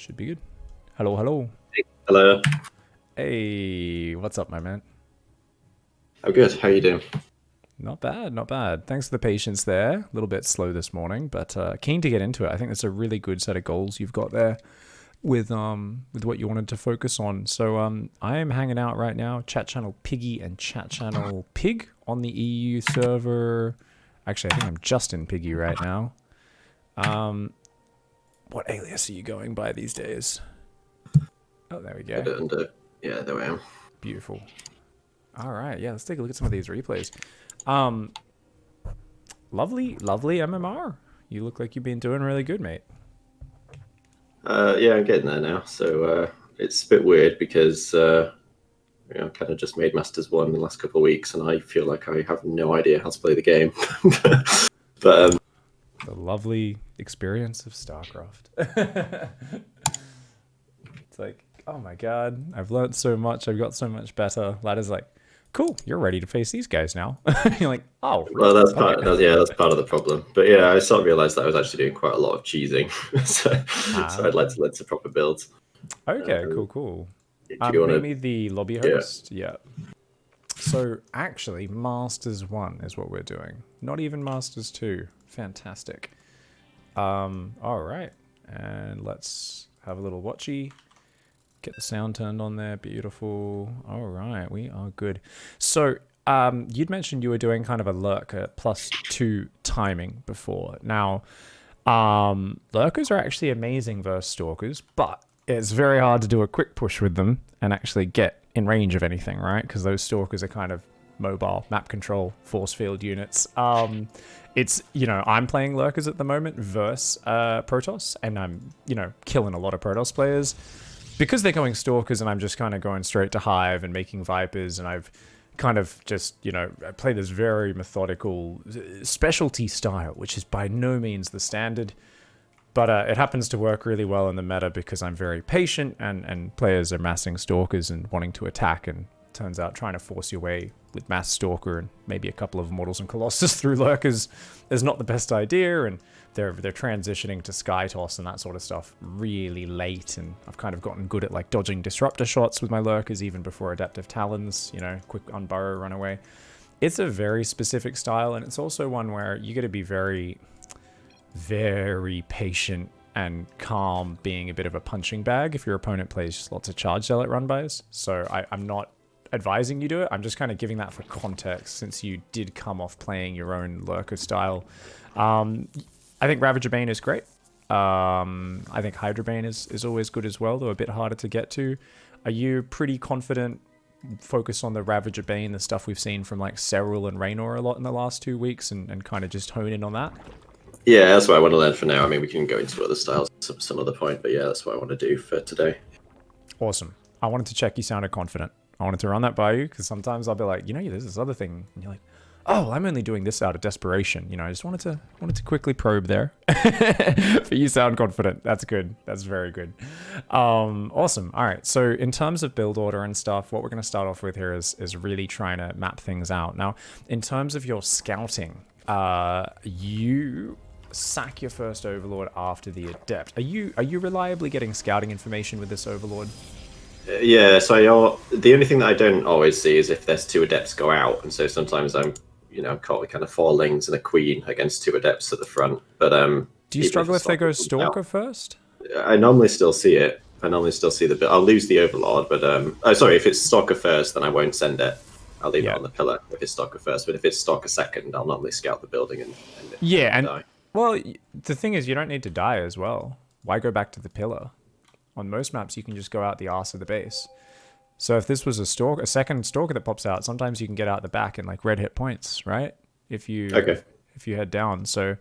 Should be good. Hello, hello. Hello. Hey, what's up, my man? I'm good. How are you doing? Not bad, not bad. Thanks for the patience there. A little bit slow this morning, but keen to get into it. I think that's a really good set of goals you've got there with what you wanted to focus on. So I am hanging out right now, chat channel Piggy and chat channel Pig on the EU server. Actually, I think I'm just in Piggy right now. What alias are you going by these days? Oh, there we go. Yeah, there I am. Beautiful. All right, yeah, let's take a look at some of these replays. Lovely MMR. You look like you've been doing really good, mate. Yeah, I'm getting there now. So it's a bit weird because I kind of just made Masters 1 in the last couple of weeks, and I feel like I have no idea how to play the game. but The lovely experience of StarCraft. It's like, oh my god, I've learned so much. I've got so much better. Ladder's like, cool, you're ready to face these guys now. You're like, oh, really? Well, that's part. That's part of the problem. But yeah, I sort of realized that I was actually doing quite a lot of cheesing, so I'd like to learn some proper builds. Okay, cool. Do you want me the lobby host? Yeah. So actually, Masters 1 is what we're doing. Not even Masters 2. Fantastic. All right, and let's have a little watchy. Get the sound turned on there. Beautiful. All right, we are good. So you'd mentioned you were doing kind of a lurker +2 timing before. Now, lurkers are actually amazing versus stalkers, but it's very hard to do a quick push with them and actually get in range of anything, right? Because those stalkers are kind of mobile, map control, force field units. It's, I'm playing lurkers at the moment versus Protoss, and I'm, killing a lot of Protoss players. Because they're going stalkers and I'm just kind of going straight to Hive and making Vipers, and I've kind of just, I play this very methodical specialty style, which is by no means the standard. But it happens to work really well in the meta because I'm very patient and players are massing stalkers and wanting to attack, and turns out trying to force your way with mass stalker and maybe a couple of Immortals and Colossus through lurkers is not the best idea, and they're transitioning to Sky Toss and that sort of stuff really late, and I've kind of gotten good at like dodging disruptor shots with my lurkers even before Adaptive Talons, quick unburrow, run away. It's a very specific style, and it's also one where you got to be very, very patient and calm, being a bit of a punching bag if your opponent plays lots of charge zealot run-bys. So I'm not advising you do it. I'm just kind of giving that for context, since you did come off playing your own lurker style. I think Ravager-Bane is great. I think Hydra-Bane is always good as well, though a bit harder to get to. Are you pretty confident, focus on the Ravager-Bane, the stuff we've seen from like Serral and Raynor a lot in the last 2 weeks, and kind of just hone in on that? Yeah, that's what I want to learn for now. I mean, we can go into other styles at some other point, but yeah, that's what I want to do for today. Awesome. I wanted to check you sounded confident. I wanted to run that by you, because sometimes I'll be like, there's this other thing, and you're like, oh, I'm only doing this out of desperation. I just wanted to quickly probe there. But you sound confident. That's good. That's very good. Awesome. All right. So in terms of build order and stuff, what we're going to start off with here is really trying to map things out. Now, in terms of your scouting, you sack your first Overlord after the Adept. Are you reliably getting scouting information with this Overlord? Yeah, so the only thing that I don't always see is if there's 2 Adepts go out, and so sometimes I'm caught with kind of 4 Lings and a Queen against 2 Adepts at the front. But do you struggle if they go Stalker first? I normally still see it. I normally still see the. I'll lose the Overlord, but sorry, if it's Stalker first, then I won't send it. I'll leave it on the pillar if it's Stalker first. But if it's Stalker second, I'll normally scout the building and end it. Yeah, and die. Well, the thing is, you don't need to die as well. Why go back to the pillar? On most maps, you can just go out the arse of the base. So if this was a second stalker that pops out, sometimes you can get out the back in like red hit points, right? If you head down. So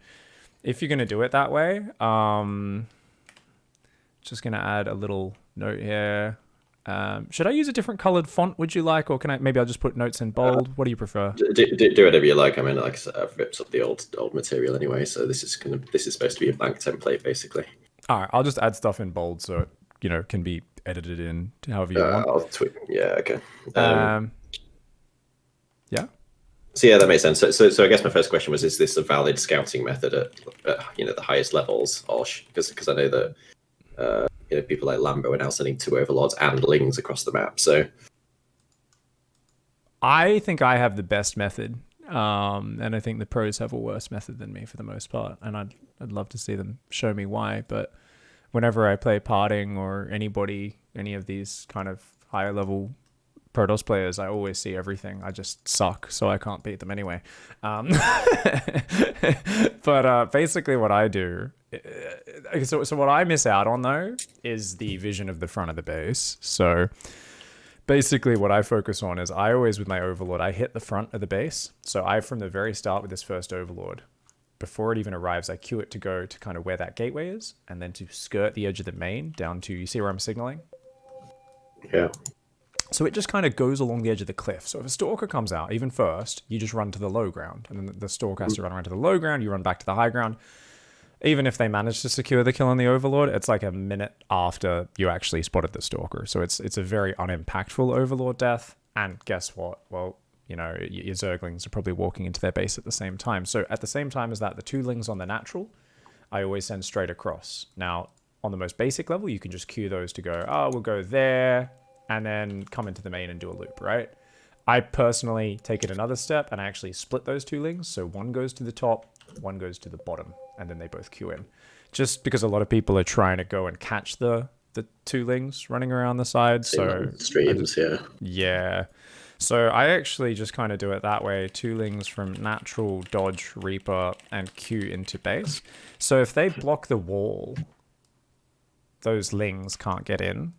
if you're gonna do it that way, just gonna add a little note here. Should I use a different colored font? Would you like, or can I? Maybe I'll just put notes in bold. What do you prefer? Do whatever you like. I mean, like I said, I've ripped up the old material anyway, so this is supposed to be a blank template basically. All right, It just add stuff in bold so it can be edited in however you want. I'll tweak. Yeah, okay. Yeah. So yeah, that makes sense. So I guess my first question was: is this a valid scouting method at the highest levels? Or because I know that people like Lambo are now sending 2 overlords and lings across the map. So I think I have the best method, and I think the pros have a worse method than me for the most part, and I'd love to see them show me why. But whenever I play Parting or any of these kind of higher level Protoss players, I always see everything. I just suck, so I can't beat them anyway. But basically what I do, so what I miss out on though is the vision of the front of the base. So basically what I focus on is I always, with my Overlord, I hit the front of the base. So I, from the very start with this first Overlord, before it even arrives, I cue it to go to kind of where that gateway is, and then to skirt the edge of the main down to, you see where I'm signaling? Yeah. So it just kind of goes along the edge of the cliff. So if a Stalker comes out, even first, you just run to the low ground. And then the Stalker has to run around to the low ground, you run back to the high ground. Even if they manage to secure the kill on the Overlord, it's like a minute after you actually spotted the Stalker. So it's a very unimpactful Overlord death. And guess what? Well, you know, your Zerglings are probably walking into their base at the same time. So at the same time as that, the 2 lings on the natural, I always send straight across. Now, on the most basic level, you can just queue those to go, oh, we'll go there, and then come into the main and do a loop, right? I personally take it another step, and I actually split those 2 lings. So one goes to the top, one goes to the bottom, and then they both queue in. Just because a lot of people are trying to go and catch the 2 lings running around the side. So streams, yeah. Yeah. So I actually just kind of do it that way. 2 lings from natural, dodge, reaper, and queue into base. So if they block the wall, those lings can't get in.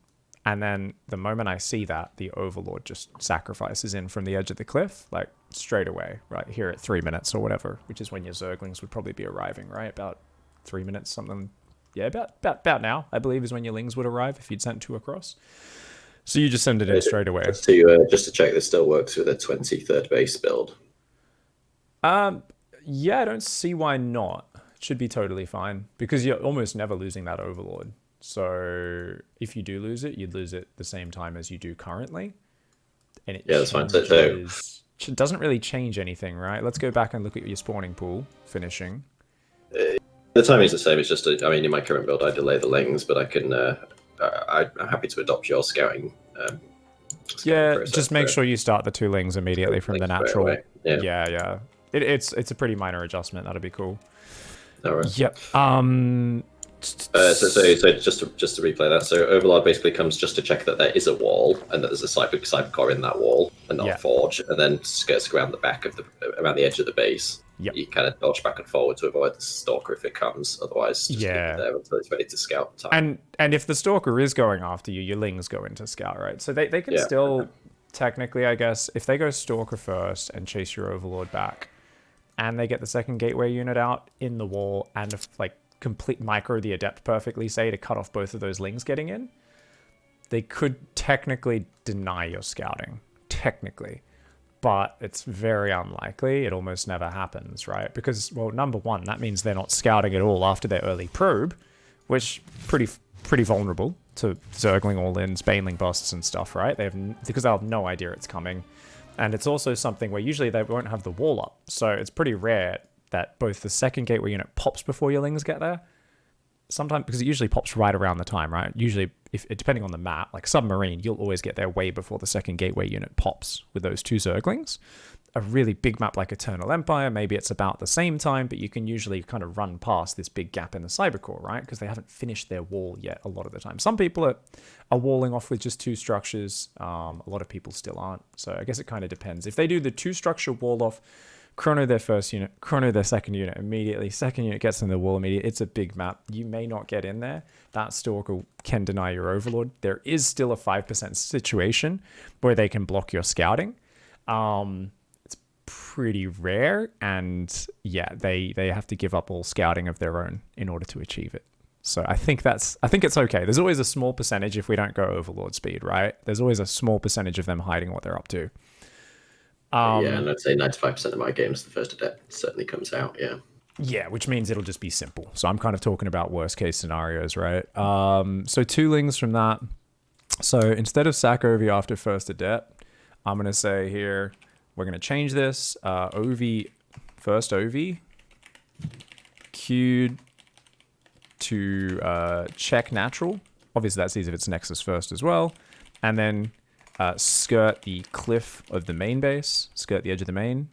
And then the moment I see that, the Overlord just sacrifices in from the edge of the cliff, like straight away, right here at 3 minutes or whatever, which is when your Zerglings would probably be arriving, right? About 3 minutes, something. Yeah, about now, I believe, is when your lings would arrive if you'd sent 2 across. So you just send it in straight away. Just to check, this still works with a 23rd base build. Yeah, I don't see why not. It should be totally fine because you're almost never losing that Overlord. So if you do lose it, you'd lose it the same time as you do currently. And it that's fine. It doesn't really change anything, right? Let's go back and look at your spawning pool finishing. The timing's the same. It's just, I mean, in my current build, I delay the lings, but I can. I'm happy to adopt your scouting. Just make sure you start the 2 lings immediately from the natural. Yeah. It's a pretty minor adjustment. That'd be cool. All right. Yep. So just to replay that, so Overlord basically comes just to check that there is a wall and that there's a cyber core in that wall and not a forge, and then skirts around the back of around the edge of the base. Yep. You kind of dodge back and forward to avoid the Stalker if it comes. Otherwise, just keep it there until it's ready to scout. And if the Stalker is going after you, your lings go into scout, right? So they can still technically, I guess, if they go Stalker first and chase your Overlord back, and they get the second gateway unit out in the wall and like complete micro the Adept perfectly, say, to cut off both of those lings getting in, they could technically deny your scouting. Technically. But it's very unlikely. It almost never happens, right? Because, well, number one, that means they're not scouting at all after their early probe, which pretty vulnerable to Zergling all-ins, Baneling busts and stuff, right? Because they'll have no idea it's coming. And it's also something where usually they won't have the wall up. So it's pretty rare that both the second gateway unit pops before your lings get there. Sometimes, because it usually pops right around the time, right? Usually, depending on the map, like Submarine, you'll always get there way before the second gateway unit pops with those 2 Zerglings. A really big map like Eternal Empire, maybe it's about the same time, but you can usually kind of run past this big gap in the Cybercore, right? Because they haven't finished their wall yet a lot of the time. Some people are walling off with just 2 structures. A lot of people still aren't. So I guess it kind of depends. If they do the 2-structure wall off, chrono their first unit, chrono their second unit immediately, second unit gets in the wall immediately. It's a big map. You may not get in there. That Stalker can deny your Overlord. There is still a 5% situation where they can block your scouting. It's pretty rare, and yeah, they have to give up all scouting of their own in order to achieve it. So I think it's okay. There's always a small percentage if we don't go Overlord speed, right? There's always a small percentage of them hiding what they're up to. And I'd say 95% of my games, the first Adept certainly comes out, yeah. Yeah, which means it'll just be simple. So I'm kind of talking about worst case scenarios, right? So 2 lings from that. So instead of sack OV after first Adept, I'm going to say here, we're going to change this. First OV, queued to check natural Obviously, that's easy if it's Nexus first as well. And then skirt the cliff of the main base, skirt the edge of the main.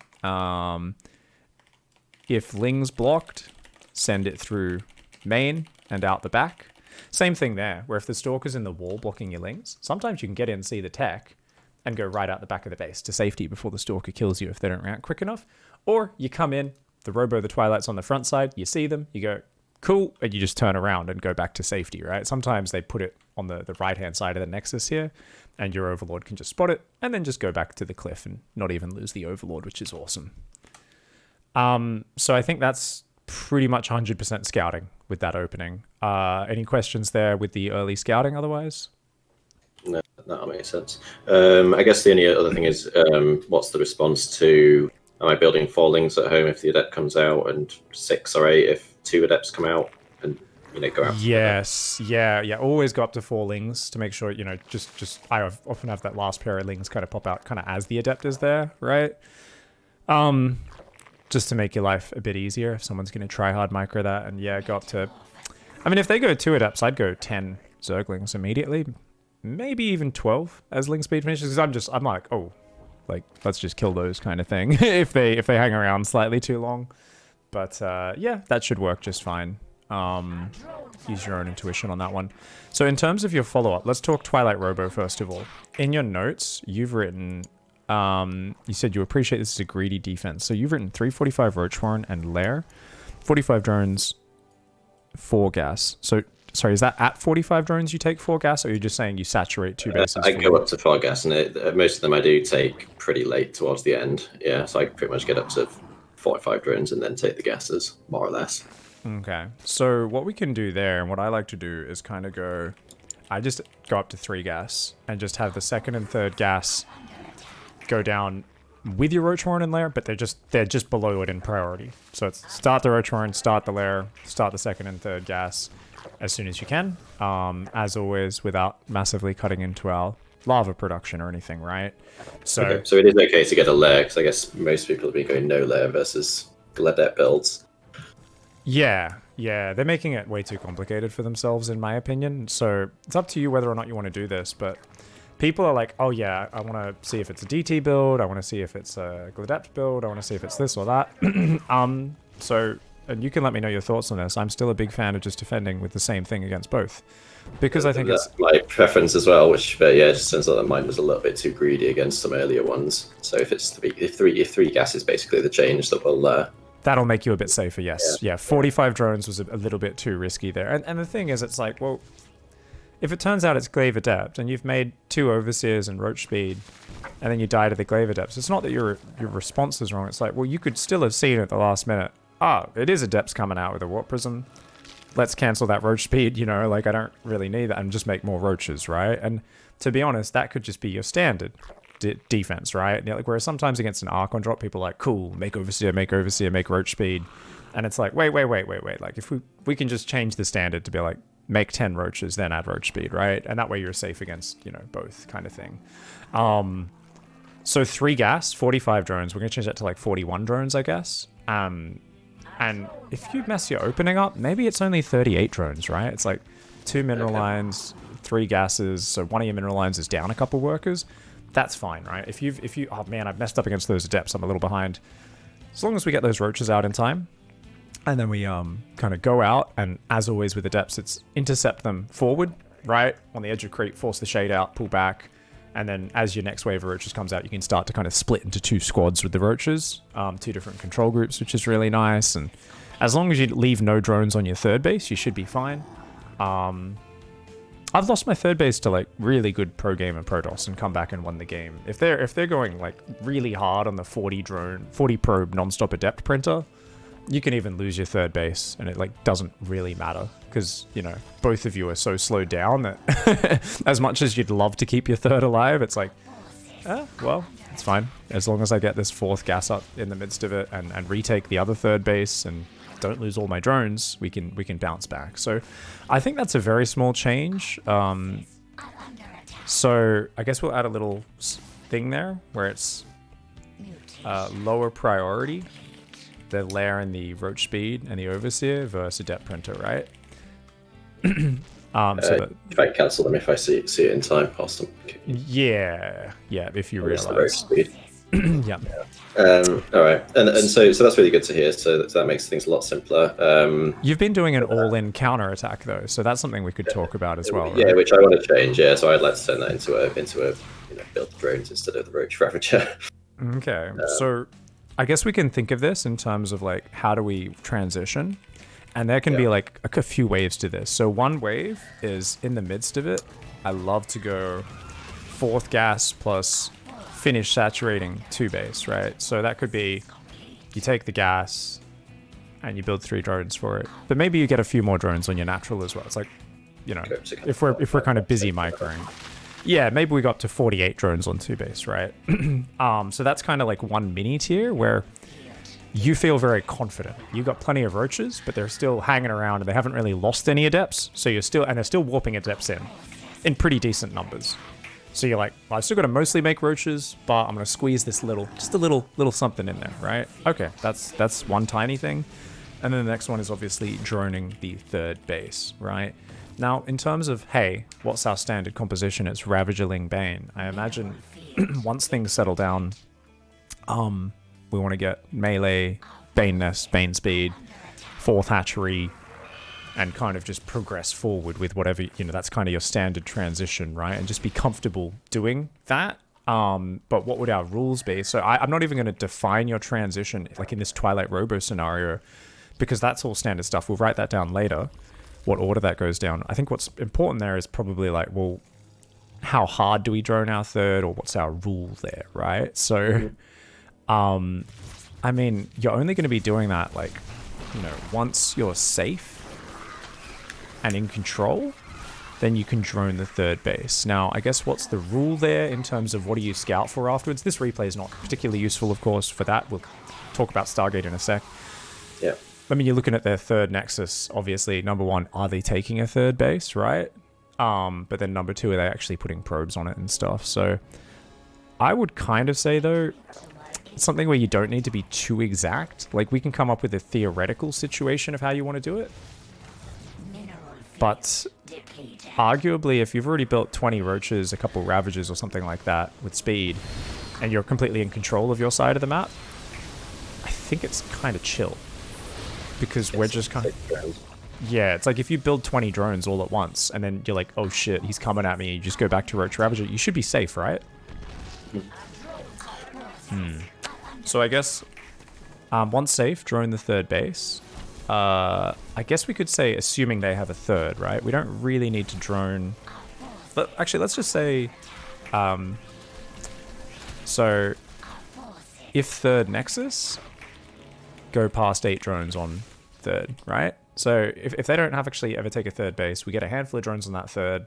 If Ling's blocked, send it through main and out the back. Same thing there, where if the Stalker's in the wall blocking your Lings, sometimes you can get in, see the tech, and go right out the back of the base to safety before the Stalker kills you if they don't react quick enough. Or you come in, the Robo, the Twilight's on the front side, you see them, you go, cool, and you just turn around and go back to safety, right? Sometimes they put it on the right-hand side of the Nexus here, and your Overlord can just spot it, and then just go back to the cliff and not even lose the Overlord, which is awesome. So I think that's pretty much 100% scouting with that opening. Any questions there with the early scouting otherwise? No, that makes sense. I guess the only other thing is, what's the response to, am I building 4 Lings at home if the Adept comes out, and 6 or 8 if 2 Adepts come out, and, you know, go out? Yes, yeah. Always go up to 4 Lings to make sure, you know, just I often have that last pair of Lings kind of pop out kind of as the Adept is there, right? Just to make your life a bit easier if someone's going to try hard micro that, and yeah, go up to, I mean, if they go 2 Adepts, I'd go 10 Zerglings immediately, maybe even 12 as Ling speed finishes, because I'm like, oh, like, let's just kill those kind of thing if they hang around slightly too long. But yeah, that should work just fine. Use your own intuition on that one. So in terms of your follow-up, let's talk Twilight Robo first of all. In your notes, you've written, you said you appreciate this is a greedy defense. So you've written 345 Roach Warren and Lair, 45 drones, 4 gas. So, sorry, is that at 45 drones you take 4 gas, or are you just saying you saturate 2 bases? I go up to 4 gas, and most of them I do take pretty late towards the end. Yeah, so I pretty much get up to 45 drones and then take the gases, more or less. Okay, so what we can do there, and what I like to do is kind of go, I just go up to 3 gas and just have the 2nd and 3rd gas go down with your Roach Warren and Lair, but they're just below it in priority. So it's start the Roach Warren, start the Lair, start the 2nd and 3rd gas as soon as you can, as always, without massively cutting into our lava production or anything, right? So, okay. So it is okay to get a Lair, because I guess most people have been going no Lair versus Gladet builds. Yeah, they're making it way too complicated for themselves, in my opinion. So it's up to you whether or not you want to do this, but people are like, oh yeah, I want to see if it's a DT build, I want to see if it's a Gladept build, I want to see if it's this or that. So, and you can let me know your thoughts on this. I'm still a big fan of just defending with the same thing against both, because I think that's it's my preference as well. But yeah, it just turns out that mine was a little bit too greedy against some earlier ones. So if three gas is basically the change that will. That'll make you a bit safer, yes. Yeah, 45 drones was a little bit too risky there. And the thing is, it's like, well, if it turns out it's Glaive Adept and you've made 2 Overseers and Roach Speed, and then you die to the Glaive Adepts, it's not that your response is wrong. It's like, well, you could still have seen at the last minute, it is Adepts coming out with a Warp Prism. Let's cancel that Roach Speed, you know, like I don't really need that, and just make more Roaches, right? And to be honest, that could just be your standard defense, right? Like, whereas sometimes against an Archon drop, people are like, cool, make Overseer, make Roach Speed. And it's like, wait. Like, if we can just change the standard to be like, make 10 Roaches, then add Roach Speed, right? And that way you're safe against, you know, both kind of thing. So 3 gas, 45 drones. We're going to change that to like 41 drones, I guess. And if you mess your opening up, maybe it's only 38 drones, right? It's like 2 mineral lines, 3 gases. So one of your mineral lines is down a couple workers. That's fine, right? If you, oh man, I've messed up against those Adepts. I'm a little behind. As long as we get those Roaches out in time, and then we kind of go out, and as always with Adepts, it's intercept them forward, right? On the edge of creep, force the shade out, pull back, and then as your next wave of Roaches comes out, you can start to kind of split into 2 squads with the Roaches, 2 different control groups, which is really nice. And as long as you leave no drones on your 3rd base, you should be fine. I've lost my 3rd base to like really good pro game and Protoss and come back and won the game. If they're going like really hard on the 40 probe non-stop Adept printer, you can even lose your 3rd base and it like doesn't really matter, because, you know, both of you are so slowed down that as much as you'd love to keep your 3rd alive, it's like, well, it's fine. As long as I get this 4th gas up in the midst of it and retake the other 3rd base and don't lose all my drones, we can bounce back. So I think that's a very small change. So I guess we'll add a little thing there where it's lower priority, the Lair and the Roach Speed and the Overseer versus Adept Printer, right? So that, if I cancel them if I see it in time past them. yeah, if you It's the road realize. speed. Yeah. All right, and so that's really good to hear. So that makes things a lot simpler. You've been doing an all-in counter attack though, so that's something we could talk about as well, yeah, right? which I want to change. Yeah, so I'd like to turn that into a build drones instead of the roach ravager. Okay, so I guess we can think of this in terms of like how do we transition, and there can be like a few waves to this. So one wave is in the midst of it. I love to go 4th gas plus finish saturating 2 base, right? So that could be you take the gas and you build 3 drones for it, but maybe you get a few more drones on your natural as well. It's like, you know, if we're kind of busy microing. Yeah, maybe we got to 48 drones on 2 base, right? So that's kind of like one mini tier where you feel very confident. You got plenty of roaches, but they're still hanging around and they haven't really lost any adepts. So they're still warping adepts in pretty decent numbers. So you're like, well, I still got to mostly make roaches, but I'm going to squeeze this just a little something in there, right? Okay, that's one tiny thing. And then the next one is obviously droning the 3rd base, right? Now, in terms of, hey, what's our standard composition? It's Ravager-Bane. I imagine once things settle down, we want to get melee, Bane Nest, Bane Speed, 4th Hatchery, and kind of just progress forward with whatever, that's kind of your standard transition, right? And just be comfortable doing that. But what would our rules be? So I'm not even going to define your transition, like in this Twilight Robo scenario, because that's all standard stuff. We'll write that down later. What order that goes down. I think what's important there is probably like, well, how hard do we drone our 3rd, or what's our rule there, right? So, I mean, you're only going to be doing that like, once you're safe and in control, then you can drone the 3rd base. Now, I guess what's the rule there in terms of what do you scout for afterwards? This replay is not particularly useful, of course, for that. We'll talk about Stargate in a sec. Yeah. I mean, you're looking at their 3rd nexus, obviously. Number 1, are they taking a 3rd base, right? But then number 2, are they actually putting probes on it and stuff? So I would kind of say, though, something where you don't need to be too exact. Like, we can come up with a theoretical situation of how you want to do it. But arguably, if you've already built 20 roaches, a couple ravagers or something like that with speed, and you're completely in control of your side of the map, I think it's kind of chill. Because we're just kind of... Yeah, it's like if you build 20 drones all at once, and then you're like, oh shit, he's coming at me, you just go back to Roach Ravager, you should be safe, right? So I guess, once safe, drone the 3rd base. I guess we could say, assuming they have a 3rd, right? We don't really need to drone... Actually, let's just say... So, if 3rd Nexus, go past 8 drones on 3rd, right? So if they don't have actually ever take a 3rd base, we get a handful of drones on that 3rd,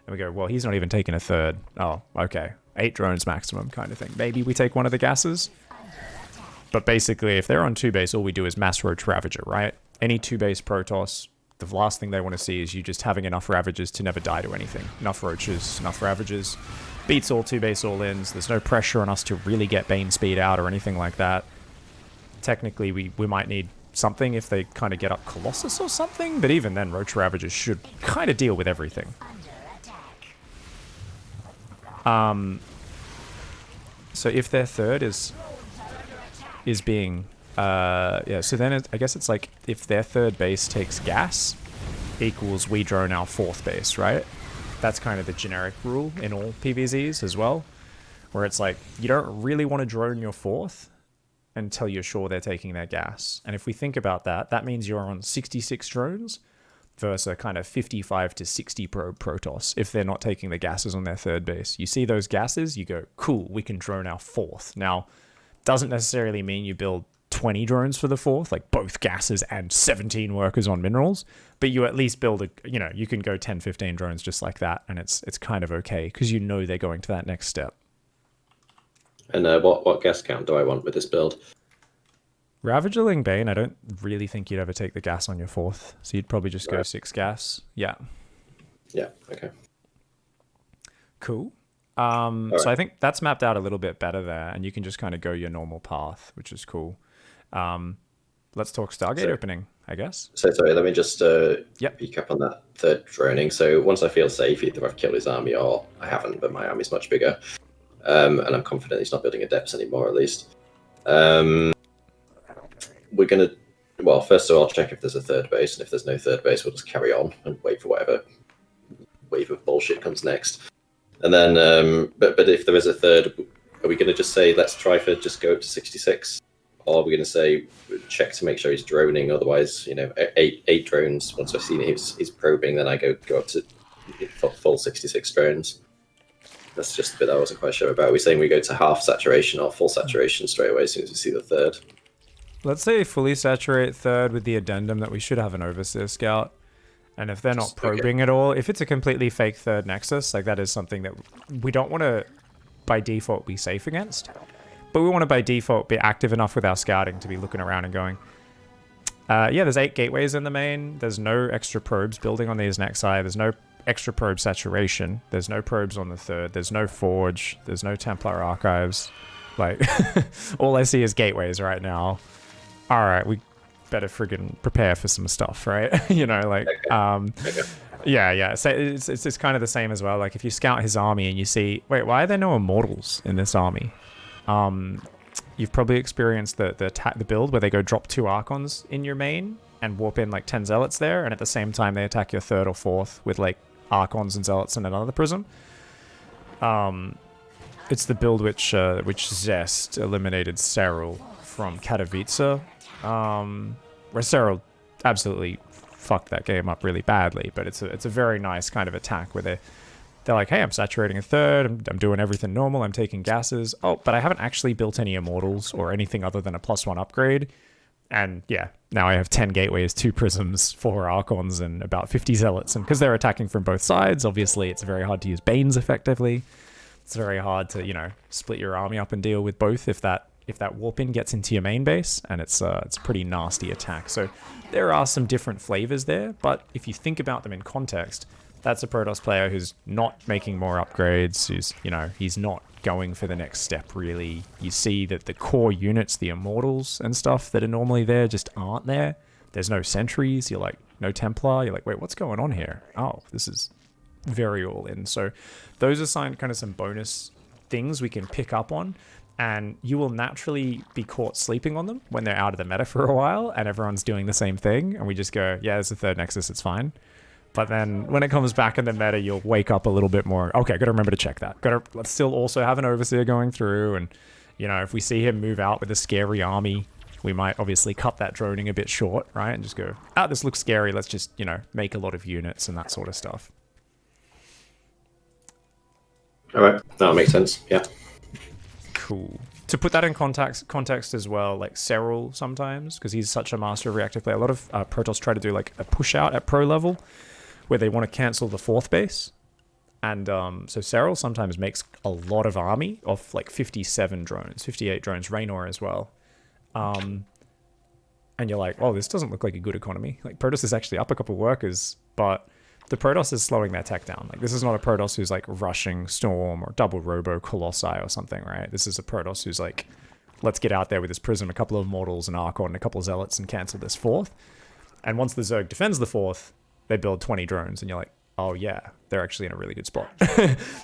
and we go, well, he's not even taking a 3rd. Oh, okay. 8 drones maximum kind of thing. Maybe we take one of the gases. But basically, if they're on 2 base, all we do is mass Roach Ravager, right? Any 2 base Protoss, the last thing they want to see is you just having enough Ravagers to never die to anything. Enough Roaches, enough Ravagers. Beats all 2 base all-ins. There's no pressure on us to really get Bane speed out or anything like that. Technically, we might need something if they kind of get up Colossus or something, but even then, Roach Ravagers should kind of deal with everything. So if their 3rd is being... yeah, so then I guess it's like if their 3rd base takes gas equals we drone our 4th base, right? That's kind of the generic rule in all PVZs as well, where it's like you don't really want to drone your 4th until you're sure they're taking their gas. And if we think about that, that means you're on 66 drones versus a kind of 55 to 60 probe Protoss if they're not taking the gases on their 3rd base. You see those gases, you go, cool, we can drone our 4th. Now, doesn't necessarily mean you build 20 drones for the 4th, like both gases and 17 workers on minerals, but you at least build you can go 10, 15 drones just like that, and it's kind of okay, because you know they're going to that next step. And what gas count do I want with this build? Ravager-Bane, I don't really think you'd ever take the gas on your 4th, so you'd probably just go 6 gas. Yeah. Yeah, okay. Cool. Right. So I think that's mapped out a little bit better there, and you can just kind of go your normal path, which is cool. let's talk Stargate opening, I guess. So sorry, let me just Yep. peek up on that third droning. So once I feel safe, either I've killed his army or I haven't, but my army's much bigger. And I'm confident he's not building a depths anymore, at least. We're going to... Well, first of all, I'll check if there's a third base, and if there's no third base, we'll just carry on and wait for whatever wave of bullshit comes next. And then, but if there is a third, are we going to just say, let's try for just go up to 66? Or are we going to say, check to make sure he's droning? Otherwise, eight drones. Once I've seen he's probing, then I go up to full 66 drones. That's just the bit I wasn't quite sure about. Are we saying we go to half saturation or full saturation straight away as soon as we see the third? Let's say fully saturate third with the addendum that we should have an overseer scout. And if they're not probing at all, if it's a completely fake third nexus, like that is something that we don't want to, by default, be safe against. But we want to, by default, be active enough with our scouting to be looking around and going, yeah, there's 8 gateways in the main. There's no extra probes building on these nexi. There's no extra probe saturation. There's no probes on the third. There's no forge. There's no Templar archives. Like, all I see is gateways right now. All right, we better friggin' prepare for some stuff, right? Yeah. So it's kind of the same as well. Like if you scout his army and you see, wait, why are there no immortals in this army? You've probably experienced the build where they go drop 2 Archons in your main and warp in like 10 Zealots there, and at the same time they attack your third or fourth with like Archons and Zealots and another Prism. It's the build which Zest eliminated Serral from Katowice. Where Serral absolutely fucked that game up really badly, but it's a very nice kind of attack where they're like, hey, I'm saturating a third, I'm doing everything normal, I'm taking gases. Oh, but I haven't actually built any immortals or anything other than a +1 upgrade. And yeah, now I have 10 gateways, 2 prisms, 4 archons, and about 50 zealots. And because they're attacking from both sides, obviously it's very hard to use Banes effectively. It's very hard to, split your army up and deal with both if that warp in gets into your main base, and it's a pretty nasty attack. So there are some different flavors there, but if you think about them in context, that's a Protoss player who's not making more upgrades, who's, he's not going for the next step really. You see that the core units, the immortals and stuff that are normally there just aren't there. There's no sentries, you're like, no Templar, you're like, wait, what's going on here? Oh, this is very all in. So those are kind of some bonus things we can pick up on, and you will naturally be caught sleeping on them when they're out of the meta for a while and everyone's doing the same thing, and we just go, yeah, there's a third nexus, it's fine. But then when it comes back in the meta, you'll wake up a little bit more, okay, gotta remember to check that. Let's still also have an overseer going through, and if we see him move out with a scary army, we might obviously cut that droning a bit short, right? And just go, this looks scary, let's just, make a lot of units and that sort of stuff. All right, that makes sense. Yeah. Cool. To put that in context as well, like Serral sometimes, because he's such a master of reactive play, a lot of Protoss try to do like a push out at pro level where they want to cancel the 4th base. And so Serral sometimes makes a lot of army off like 57 drones, 58 drones, Raynor as well. And you're like, oh, this doesn't look like a good economy. Like Protoss is actually up a couple workers, but the Protoss is slowing their tech down. Like, this is not a Protoss who's like rushing Storm or double Robo Colossi or something, right? This is a Protoss who's like, let's get out there with this Prism, a couple of Mortals, an Archon, and a couple of Zealots, and cancel this 4th. And once the Zerg defends the 4th, they build 20 drones, and you're like, oh yeah, they're actually in a really good spot.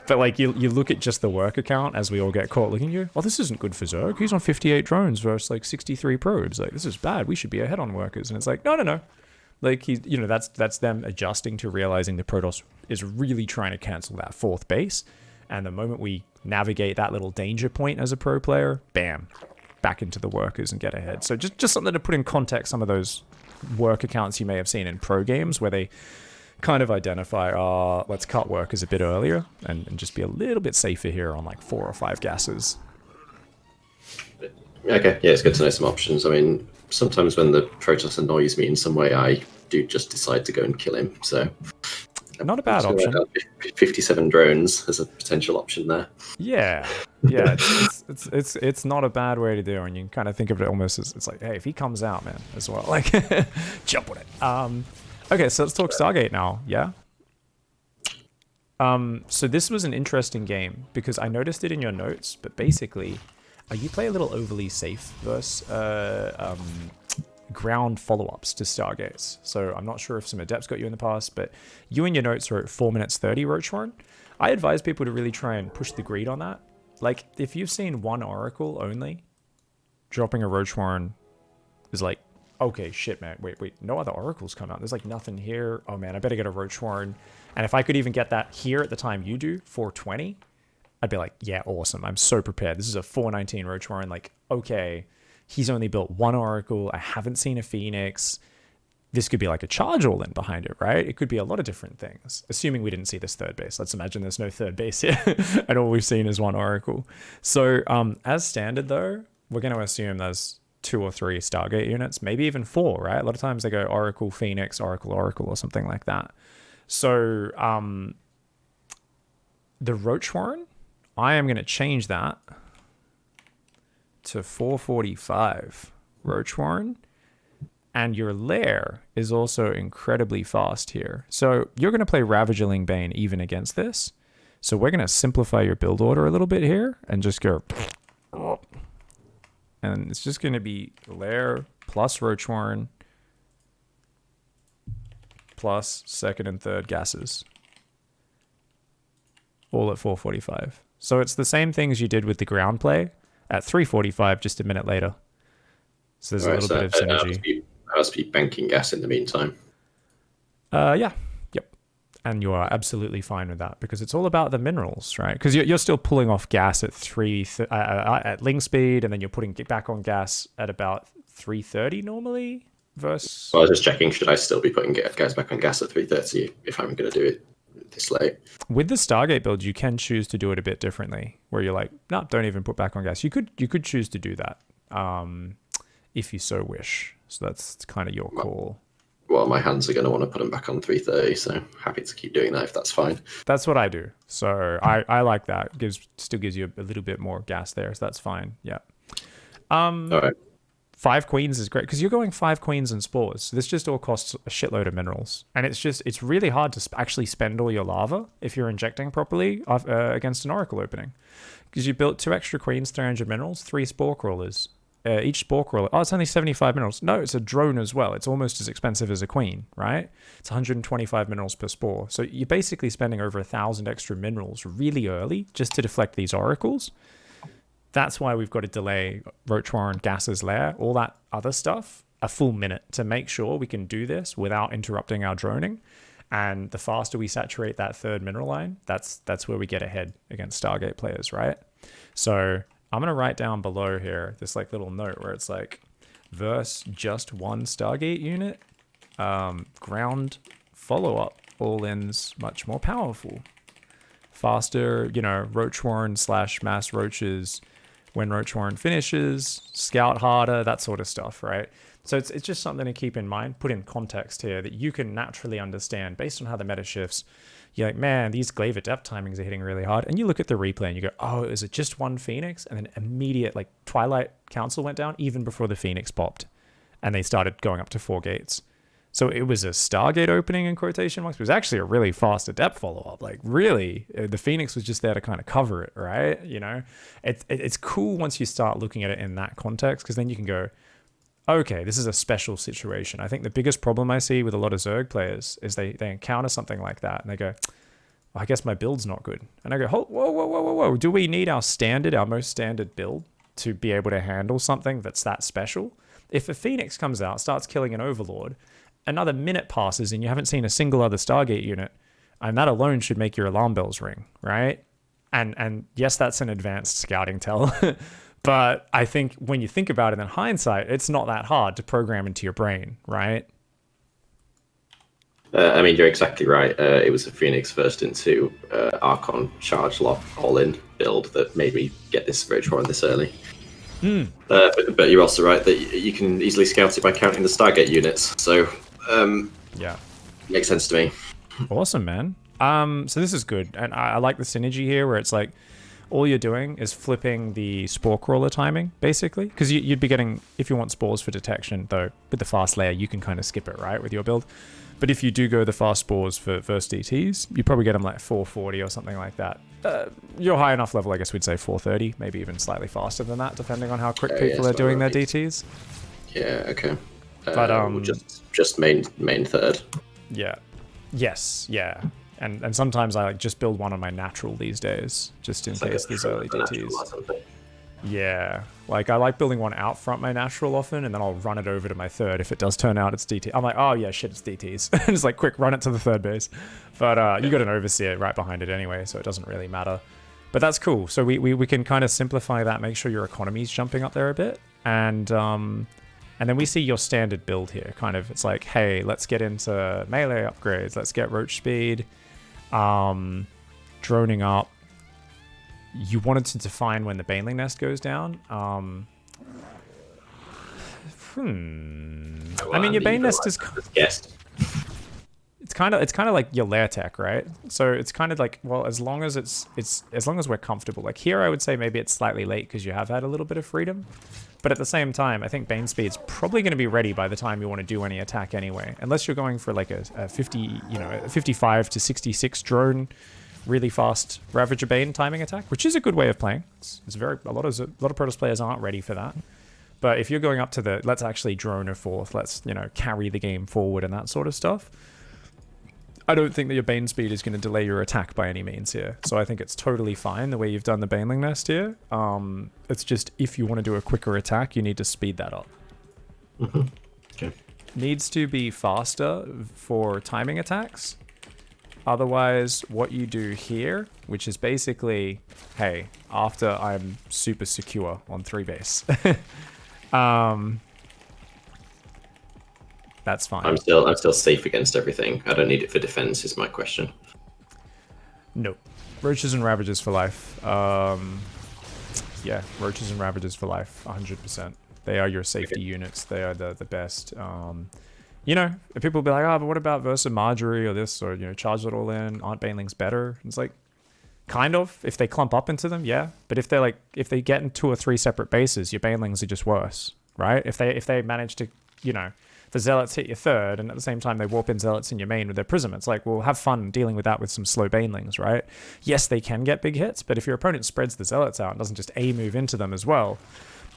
But like, you look at just the worker count as we all get caught looking at you, oh, this isn't good for Zerg. He's on 58 drones versus like 63 probes. Like, this is bad. We should be ahead on workers. And it's like, no. Like, that's them adjusting to realizing the Protoss is really trying to cancel that 4th base. And the moment we navigate that little danger point as a pro player, bam, back into the workers and get ahead. So just something to put in context, some of those worker counts you may have seen in pro games where they kind of identify, let's cut workers a bit earlier and just be a little bit safer here on like 4 or 5 gases. Okay, yeah, it's good to know some options. I mean, sometimes when the Protoss annoys me in some way, I do just decide to go and kill him. So not a bad option. 57 drones as a potential option there. Yeah, it's not a bad way to do, and you can kind of think of it almost as, it's like, hey, if he comes out, man, as well, like jump on it. Okay, so let's talk Stargate now. Yeah. So this was an interesting game because I noticed it in your notes, but basically, you play a little overly safe versus ground follow-ups to Stargates. So I'm not sure if some adepts got you in the past, but you and your notes are at 4 minutes 30, Roachhorn. I advise people to really try and push the greed on that. Like, if you've seen one Oracle only, dropping a Roachhorn is like, okay, shit, man, wait, no other Oracles come out. There's like nothing here. Oh man, I better get a Roachhorn. And if I could even get that here at the time you do, 420, I'd be like, yeah, awesome. I'm so prepared. This is a 419 Roachhorn. Like, okay, he's only built one Oracle. I haven't seen a Phoenix. This could be like a charge all in behind it, right? It could be a lot of different things, assuming we didn't see this third base. Let's imagine there's no third base here and all we've seen is one Oracle. So as standard though, we're going to assume there's 2 or 3 Stargate units, maybe even 4, right? A lot of times they go Oracle, Phoenix, Oracle, Oracle, or something like that. So the Roachhorn, I am going to change that to 445 Roachhorn. And your lair is also incredibly fast here. So you're going to play Ravager-Bane even against this. So we're going to simplify your build order a little bit here and just go... And it's just going to be lair plus Roachhorn plus second and third gases. All at 445. So it's the same thing as you did with the ground play at 345 just a minute later. So there's a little bit of synergy. I must be banking gas in the meantime. Yeah. Yep. And you are absolutely fine with that because it's all about the minerals, right? Because you're still pulling off gas at at ling speed, and then you're putting it back on gas at about 330 normally. Versus. Well, I was just checking. Should I still be putting gas back on gas at 330 if I'm going to do it this late? With the Stargate build, you can choose to do it a bit differently, where you're like, no, don't even put back on gas. You could choose to do that, if you so wish. So that's kind of your call. Well, my hands are going to want to put them back on 330, so happy to keep doing that if that's fine. That's what I do. So I like that. Still gives you a little bit more gas there, so that's fine. Yeah. All right. 5 queens is great because you're going 5 queens and spores. So this just all costs a shitload of minerals, and it's really hard to actually spend all your lava if you're injecting properly against an oracle opening, because you built 2 extra queens, 300 minerals, 3 spore crawlers. Each spore crawler, it's only 75 minerals. No, it's a drone as well. It's almost as expensive as a queen, right? It's 125 minerals per spore. So you're basically spending over 1,000 extra minerals really early just to deflect these oracles. That's why we've got to delay Roachhorn, Gas's Lair, all that other stuff, a full minute to make sure we can do this without interrupting our droning. And the faster we saturate that third mineral line, that's where we get ahead against Stargate players, right? So I'm going to write down below here this like little note where it's like verse just 1 Stargate unit, ground follow-up all-ins much more powerful. Faster, Roachhorn / mass roaches when Roachhorn finishes, scout harder, that sort of stuff, right? So it's just something to keep in mind, put in context here that you can naturally understand based on how the meta shifts. You're like, man, these glaive adept timings are hitting really hard. And you look at the replay and you go, oh, is it just 1 Phoenix? And then immediate, like, Twilight Council went down even before the Phoenix popped. And they started going up to 4 gates. So it was a Stargate opening in quotation marks. It was actually a really fast adept follow-up. Like, really, the Phoenix was just there to kind of cover it, right? It's cool once you start looking at it in that context, because then you can go, okay, this is a special situation. I think the biggest problem I see with a lot of Zerg players is they encounter something like that and they go, well, I guess my build's not good. And I go, whoa. Do we need our most standard build to be able to handle something that's that special? If a Phoenix comes out, starts killing an Overlord, another minute passes and you haven't seen a single other Stargate unit, and that alone should make your alarm bells ring, right? And yes, that's an advanced scouting tell. But I think when you think about it in hindsight, it's not that hard to program into your brain, right? You're exactly right. It was a Phoenix first into Archon charge lock all-in build that made me get this Roachhorn this early. But you're also right that you can easily scout it by counting the Stargate units. So, yeah, makes sense to me. Awesome, man. So this is good. And I like the synergy here where it's like, all you're doing is flipping the spore crawler timing, basically. Because you'd be getting, if you want spores for detection, though, with the fast layer, you can kind of skip it, right, with your build. But if you do go the fast spores for first DTs, you probably get them like 440 or something like that. You're high enough level, I guess we'd say 430, maybe even slightly faster than that, depending on how quick people are doing their DTs. Yeah, okay. But just main third. yeah, yes, yeah. And sometimes I like just build one on my natural these days, just in case there's early DTs. Yeah, like I like building one out front my natural often, and then I'll run it over to my third if it does turn out it's DT. I'm like, oh yeah, shit, it's DTs. And it's like, quick, run it to the third base. But you got an overseer right behind it anyway, so it doesn't really matter. But that's cool. So we can kind of simplify that, make sure your economy's jumping up there a bit, and then we see your standard build here. Kind of, it's like, hey, let's get into melee upgrades. Let's get roach speed, droning up. You wanted to define when the Baneling Nest goes down. I mean, your Bane Nest is. Yes. It's kind of like your lair tech, right? So it's kind of like, well, as long as as long as we're comfortable. Like here, I would say maybe it's slightly late because you have had a little bit of freedom, but at the same time, I think Bane Speed's probably going to be ready by the time you want to do any attack anyway, unless you're going for like a 55 to 66 drone, really fast Ravager-Bane timing attack, which is a good way of playing. It's a lot of Protoss players aren't ready for that. But if you're going up to the let's actually drone a fourth, let's carry the game forward and that sort of stuff, I don't think that your Bane Speed is going to delay your attack by any means here. So I think it's totally fine the way you've done the Baneling Nest here. It's just if you want to do a quicker attack, you need to speed that up. Mm-hmm. Okay. Needs to be faster for timing attacks. Otherwise, what you do here, which is basically, hey, after I'm super secure on 3 base, that's fine. I'm still safe against everything. I don't need it for defense. Is my question. No, roaches and ravagers for life. Yeah, roaches and ravagers for life, 100%. They are your safety units. They are the best. People will be like, oh, but what about versus Marjorie or this, or charge it all in? Aren't Banelings better? It's like, kind of. If they clump up into them, yeah. But if they get in 2 or 3 separate bases, your Banelings are just worse, right? If they manage to, the Zealots hit your third, and at the same time they warp in Zealots in your main with their Prism. It's like, well, have fun dealing with that with some slow Banelings, right? Yes, they can get big hits, but if your opponent spreads the Zealots out and doesn't just move into them as well,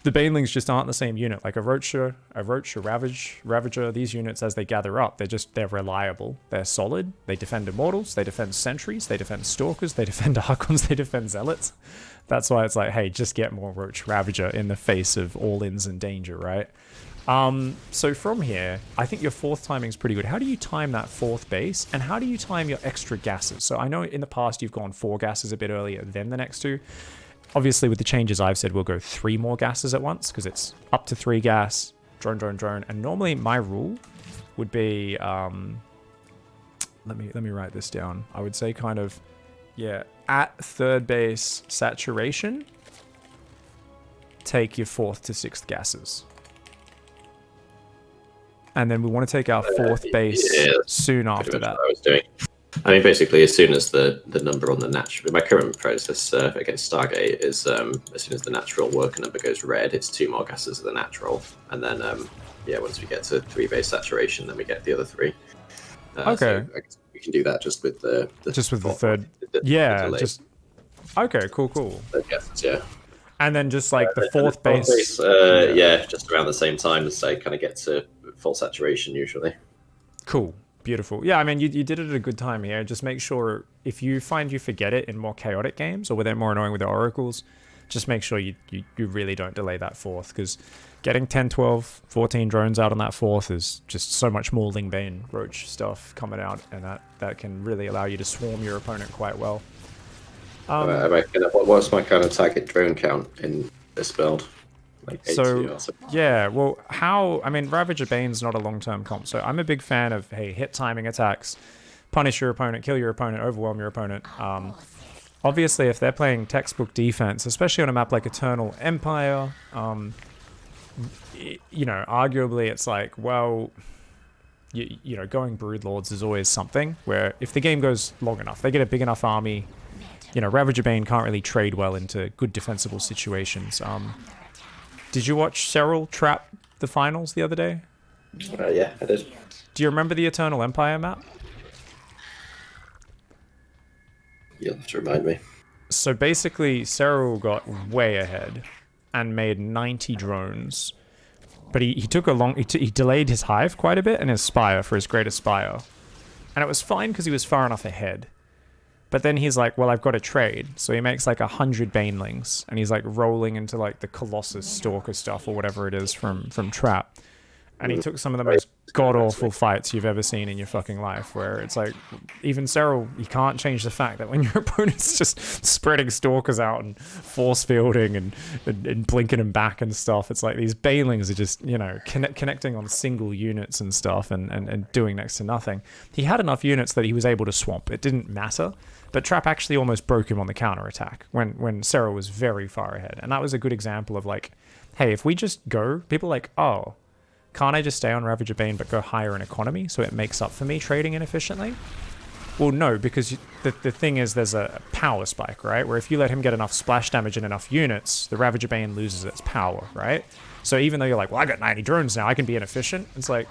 the Banelings just aren't the same unit. Like a Roach, a Ravager, these units as they gather up, they're reliable. They're solid. They defend Immortals, they defend Sentries, they defend Stalkers, they defend Archons, they defend Zealots. That's why it's like, hey, just get more Roach Ravager in the face of all-ins and danger, right? So from here, I think your 4th timing is pretty good. How do you time that 4th base? And how do you time your extra gases? So I know in the past you've gone 4 gases a bit earlier than the next 2. Obviously with the changes I've said, we'll go 3 more gases at once because it's up to 3 gas, drone. And normally my rule would be, let me write this down. I would say kind of, yeah, at 3rd base saturation, take your 4th to 6th gases. And then we want to take our 4th base soon after that. I was doing. I mean, basically, as soon as the number on the natural, my current process against Stargate is as soon as the natural worker number goes red, it's 2 more gases of the natural, and then once we get to 3 base saturation, then we get the other 3. Okay, so I guess we can do that just with the third. Okay, cool. Third gases, yeah. And then just like the 4th base. Just around the same time as I kind of get to full saturation usually. Cool. Beautiful. Yeah, I mean, you did it at a good time here. Just make sure if you find you forget it in more chaotic games or where they're more annoying with the oracles, just make sure you really don't delay that 4th, because getting 10, 12, 14 drones out on that 4th is just so much more Lingbane Roach stuff coming out, and that can really allow you to swarm your opponent quite well. What's my kind of target drone count in this build? Like 80 or something. Yeah, well, Ravager-Bane's not a long-term comp, so I'm a big fan of, hey, hit timing attacks, punish your opponent, kill your opponent, overwhelm your opponent. Obviously, if they're playing textbook defense, especially on a map like Eternal Empire, arguably it's like, well, going Broodlords is always something, where if the game goes long enough, they get a big enough army, Ravager-Bane can't really trade well into good defensible situations. Did you watch Cyril trap the finals the other day? Yeah, I did. Do you remember the Eternal Empire map? You'll have to remind me. So basically, Cyril got way ahead and made 90 drones, but he took he delayed his hive quite a bit and his spire for his greatest spire. And it was fine because he was far enough ahead. But then he's like, well, I've got to trade. So he makes like 100 banelings, and he's like rolling into like the Colossus Stalker stuff or whatever it is from Trap. And he took some of the most god-awful fights you've ever seen in your fucking life, where it's like, even Cyril, you can't change the fact that when your opponent's just spreading Stalkers out and force fielding and blinking them back and stuff, it's like these banelings are just, you know, connecting on single units and stuff and doing next to nothing. He had enough units that he was able to swamp. It didn't matter. But Trap actually almost broke him on the counterattack when Cyril was very far ahead. And that was a good example of like, hey, if we just go, people are like, oh, can't I just stay on Ravager-Bane but go higher in economy so it makes up for me trading inefficiently? Well, no, because the thing is there's a power spike, right? Where if you let him get enough splash damage and enough units, the Ravager-Bane loses its power, right? So even though you're like, well, I got 90 drones now, I can be inefficient. It's like,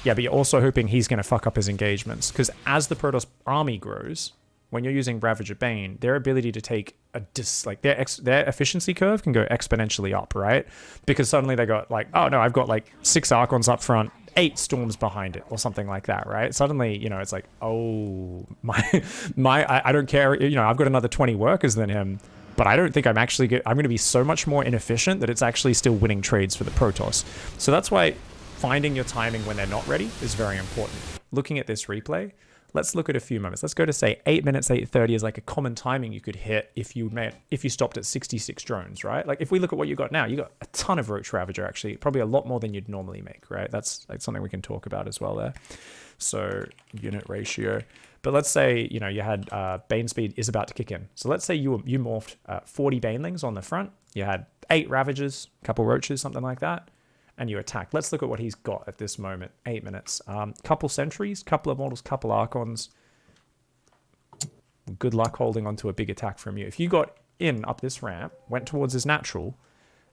yeah, but you're also hoping he's going to fuck up his engagements. Because as the Protoss army grows, when you're using Ravager-Bane, their ability to take their efficiency curve can go exponentially up, right? Because suddenly they got like, oh no, I've got like 6 Archons up front, 8 Storms behind it, or something like that, right? Suddenly, you know, it's like, oh I don't care, you know, I've got another 20 workers than him, but I don't think I'm actually I'm going to be so much more inefficient that it's actually still winning trades for the Protoss. So that's why finding your timing when they're not ready is very important. Looking at this replay, let's look at a few moments. Let's go to say 8 minutes, 8:30 is like a common timing you could hit if you stopped at 66 drones, right? Like if we look at what you got now, you got a ton of Roach Ravager actually, probably a lot more than you'd normally make, right? That's like something we can talk about as well there. So unit ratio. But let's say, you know, you had Bane speed is about to kick in. So let's say you morphed 40 Banelings on the front. You had 8 Ravagers, a couple Roaches, something like that. And you attack. Let's look at what he's got at this moment. 8 minutes. Couple Sentries, couple Immortals, couple Archons. Good luck holding on to a big attack from you. If you got in up this ramp, went towards his natural,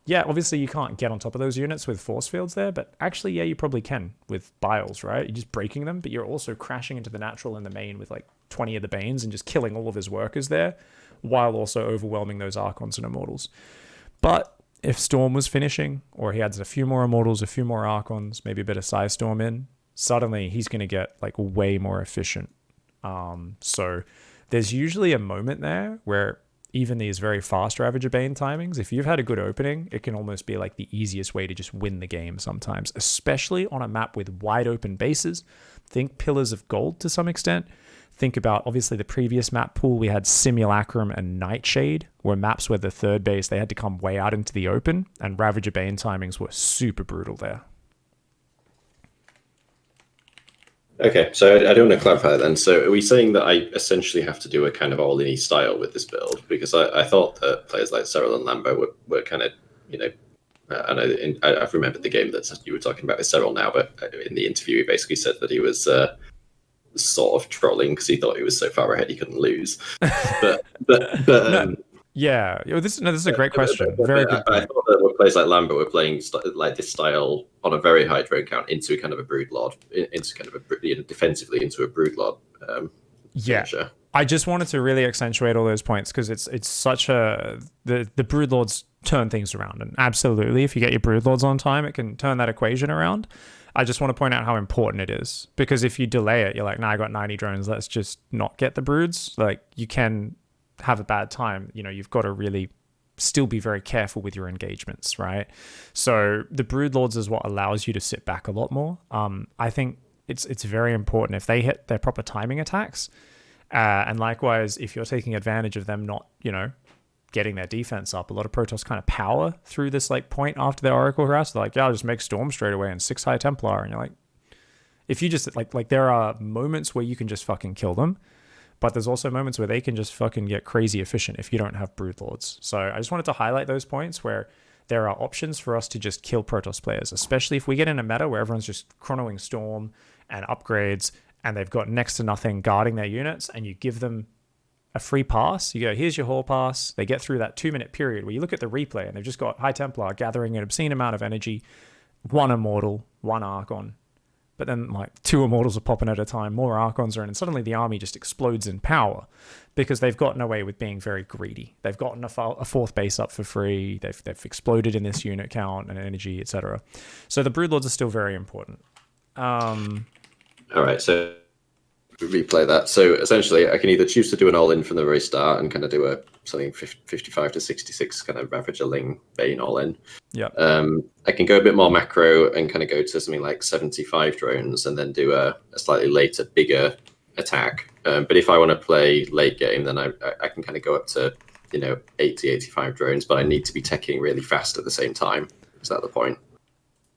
yeah, obviously you can't get on top of those units with force fields there, but actually, yeah, you probably can with Biles, right? You're just breaking them, but you're also crashing into the natural and the main with like 20 of the Banes and just killing all of his workers there, while also overwhelming those Archons and Immortals. But if Storm was finishing, or he adds a few more Immortals, a few more Archons, maybe a bit of Size Storm in, suddenly he's going to get like way more efficient. So there's usually a moment there where even these very fast Ravager-Bane timings, if you've had a good opening, it can almost be like the easiest way to just win the game sometimes, especially on a map with wide open bases. Think Pillars of Gold to some extent. Think about, obviously, the previous map pool, we had Simulacrum and Nightshade, were maps where the third base, they had to come way out into the open, and Ravager-Bane timings were super brutal there. Okay, so I do want to clarify then. So are we saying that I essentially have to do a kind of all-in style with this build? Because I thought that players like Cyril and Lambo were kind of, you know, I've remembered the game that you were talking about with Cyril now, but in the interview he basically said that he was sort of trolling because he thought he was so far ahead he couldn't lose. But no, yeah, this is a great question. Very good. I thought that players like Lambert were playing like this style on a very high drone count into kind of a Broodlord, into kind of a defensively into a Broodlord. Yeah. Finisher. I just wanted to really accentuate all those points because it's such the Broodlords turn things around, and absolutely, if you get your Broodlords on time, it can turn that equation around. I just want to point out how important it is, because if you delay it, you're like, nah, I got 90 drones, let's just not get the broods. Like, you can have a bad time. You know, you've got to really still be very careful with your engagements, right? So the Broodlords is what allows you to sit back a lot more. I think it's very important if they hit their proper timing attacks, and likewise, if you're taking advantage of them not, you know, getting their defense up. A lot of Protoss kind of power through this like point after their Oracle harass. They're like, yeah, I'll just make Storm straight away and 6 High Templar. And you're like, if you just like there are moments where you can just fucking kill them, but there's also moments where they can just fucking get crazy efficient if you don't have Broodlords. So I just wanted to highlight those points where there are options for us to just kill Protoss players, especially if we get in a meta where everyone's just chronoing Storm and upgrades and they've got next to nothing guarding their units, and you give them a free pass. You go, here's your hall pass. They get through that 2-minute period where you look at the replay and they've just got High Templar gathering an obscene amount of energy, 1 Immortal, 1 Archon. but then like 2 Immortals are popping at a time, more Archons are in, and suddenly the army just explodes in power because they've gotten away with being very greedy. They've gotten a 4th base up for free. They've exploded in this unit count and energy, etc. So the Broodlords are still very important. All right, so replay that. So essentially, I can either choose to do an all-in from the very start and kind of do something 55 to 66 kind of Ravager-Bane all-in. Yeah. I can go a bit more macro and kind of go to something like 75 drones and then do a slightly later, bigger attack. But if I want to play late game, then I can kind of go up to 80, 85 drones, but I need to be teching really fast at the same time. Is that the point?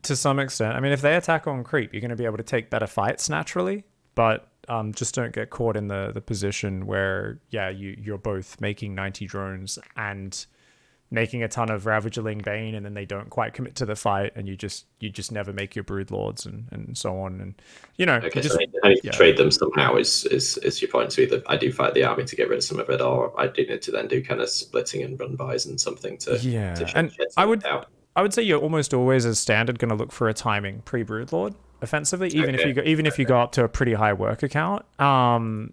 To some extent. I mean, if they attack on creep, you're going to be able to take better fights naturally, but just don't get caught in the position where, you're both making 90 drones and making a ton of Ravager-Bane, and then they don't quite commit to the fight, and you just never make your Broodlords and so on. And okay, so I need to trade them somehow. Is your point? So either I do fight the army to get rid of some of it, or I do need to then do kind of splitting and run bys and something to and I would say you're almost always as standard going to look for a timing pre-Broodlord offensively, even if you go up to a pretty high worker count. And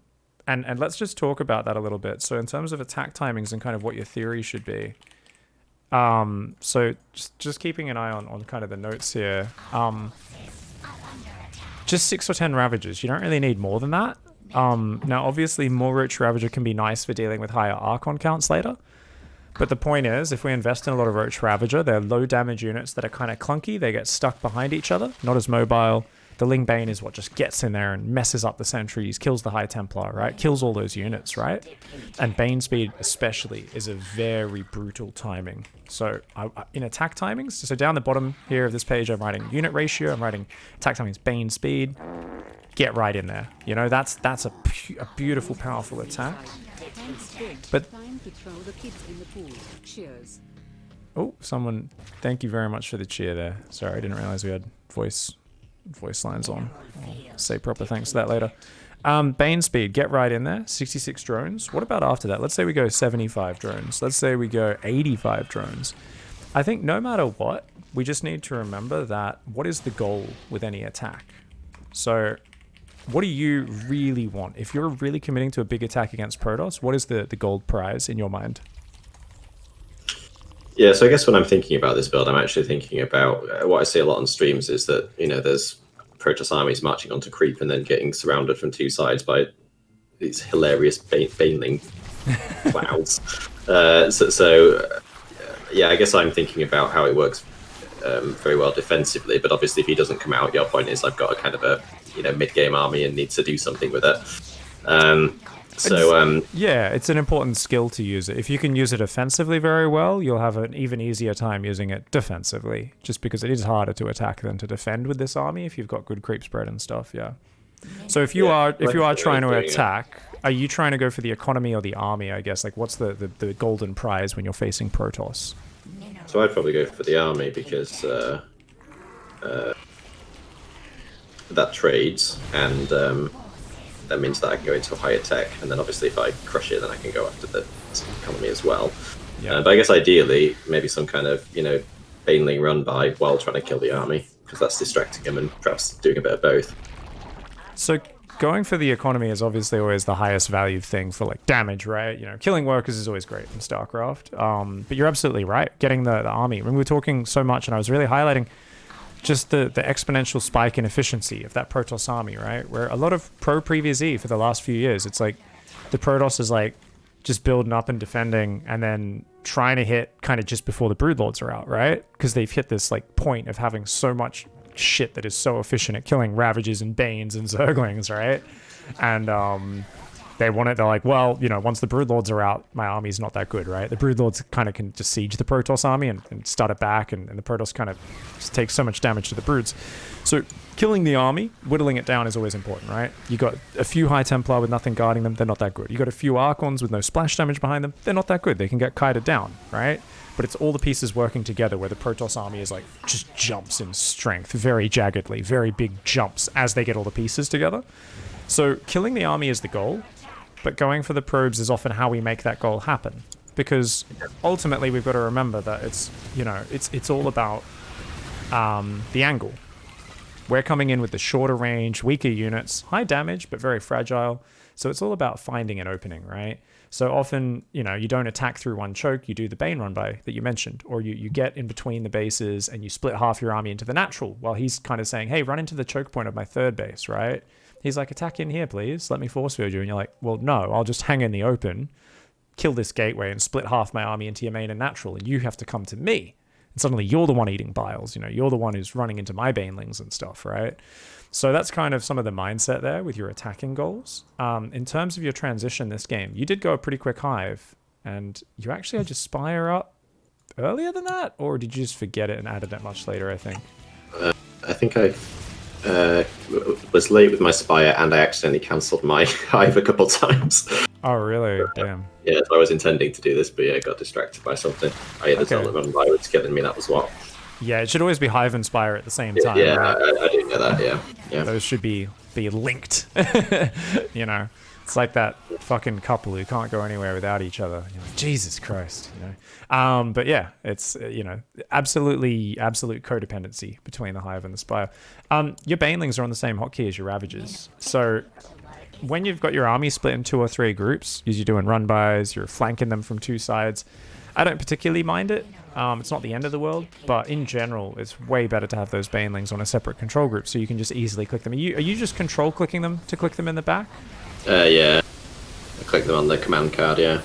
let's just talk about that a little bit. So in terms of attack timings and kind of what your theory should be. So just keeping an eye on kind of the notes here. Just 6 or 10 Ravagers. You don't really need more than that. Now, obviously, more Roach Ravager can be nice for dealing with higher Archon counts later. But the point is, if we invest in a lot of Roach Ravager, they're low damage units that are kind of clunky. They get stuck behind each other, not as mobile. The Bane is what just gets in there and messes up the sentries, kills the High Templar, right? Kills all those units, right? And Bane speed especially is a very brutal timing. So in attack timings, so down the bottom here of this page, I'm writing unit ratio, I'm writing attack timings, Bane speed. Get right in there. That's a beautiful, powerful attack. But oh, someone, thank you very much for the cheer there. Sorry, I didn't realize we had voice lines on. I'll say proper thanks to that later. Bane speed, get right in there. 66 drones. What about after that? Let's say we go 75 drones. Let's say we go 85 drones. I think no matter what, we just need to remember that what is the goal with any attack? So what do you really want? If you're really committing to a big attack against Protoss, what is the gold prize in your mind? Yeah, so I guess when I'm thinking about this build, I'm actually thinking about what I see a lot on streams is that, there's Protoss armies marching onto creep and then getting surrounded from 2 sides by these hilarious Baneling clouds. Yeah, I guess I'm thinking about how it works very well defensively, but obviously if he doesn't come out, your point is I've got a kind of a mid-game army and needs to do something with it. It's an important skill to use it. If you can use it offensively very well, you'll have an even easier time using it defensively, just because it is harder to attack than to defend with this army if you've got good creep spread and stuff. Yeah. So if you are trying to attack, are you trying to go for the economy or the army? I guess what's the golden prize when you're facing Protoss? So I'd probably go for the army because that trades and that means that I can go into a higher tech, and then obviously if I crush it, then I can go after the economy as well. Yeah. But I guess ideally, maybe some kind of Baneling run by while trying to kill the army, because that's distracting him and perhaps doing a bit of both. So going for the economy is obviously always the highest valued thing for damage, right? Killing workers is always great in StarCraft. But you're absolutely right. Getting the army. When we were talking so much, and I was really highlighting just the exponential spike in efficiency of that Protoss army, right? Where a lot of previous E for the last few years, it's like the Protoss is just building up and defending and then trying to hit kind of just before the Broodlords are out, right? Because they've hit this point of having so much shit that is so efficient at killing Ravagers and Banes and Zerglings, right? And they want it, they're like, well, once the Broodlords are out, my army's not that good, right? The Broodlords kind of can just siege the Protoss army and start it back, and the Protoss kind of just takes so much damage to the Broods. So killing the army, whittling it down is always important, right? You got a few High Templar with nothing guarding them, they're not that good. You got a few Archons with no splash damage behind them, they're not that good. They can get kited down, right? But it's all the pieces working together where the Protoss army is just jumps in strength very jaggedly, very big jumps as they get all the pieces together. So killing the army is the goal, but going for the probes is often how we make that goal happen. Because ultimately we've got to remember that it's all about the angle. We're coming in with the shorter range, weaker units, high damage, but very fragile. So it's all about finding an opening, right? So often, you know, you don't attack through one choke, you do the Bane run by that you mentioned, or you get in between the bases and you split half your army into the natural, while he's kind of saying, hey, run into the choke point of my third base, right? He's like, attack in here, please. Let me force field you. And you're like, well, no, I'll just hang in the open, kill this gateway and split half my army into your main and natural, and you have to come to me. And suddenly you're the one eating biles, you know, you're the one who's running into my banelings and stuff, right? So that's kind of some of the mindset there with your attacking goals. In terms of your transition this game, you did go a pretty quick hive, and you actually had your spire up earlier than that, or did you just forget it and added it much later, I think? I think I was late with my spire, and I accidentally cancelled my hive a couple times. Oh, really? Damn. Yeah, so I was intending to do this, but yeah, I got distracted by something. I had a Zelda run by, was killing me, that was what. Yeah, it should always be hive and spire at the same time. Yeah, right? I do get that, yeah. Those should be linked. You know, it's like that fucking couple who can't go anywhere without each other. You're like, Jesus Christ, you know. But yeah, it's you know, absolute codependency between the hive and the spire. Your banelings are on the same hotkey as your ravagers, so when you've got your army split in 2 or 3 groups, because you're doing run-bys, you're flanking them from 2 sides, I don't particularly mind it. It's not the end of the world, but in general, it's way better to have those banelings on a separate control group, so you can just easily click them. Are you just control clicking them to click them in the back? Yeah. I click them on the command card, yeah.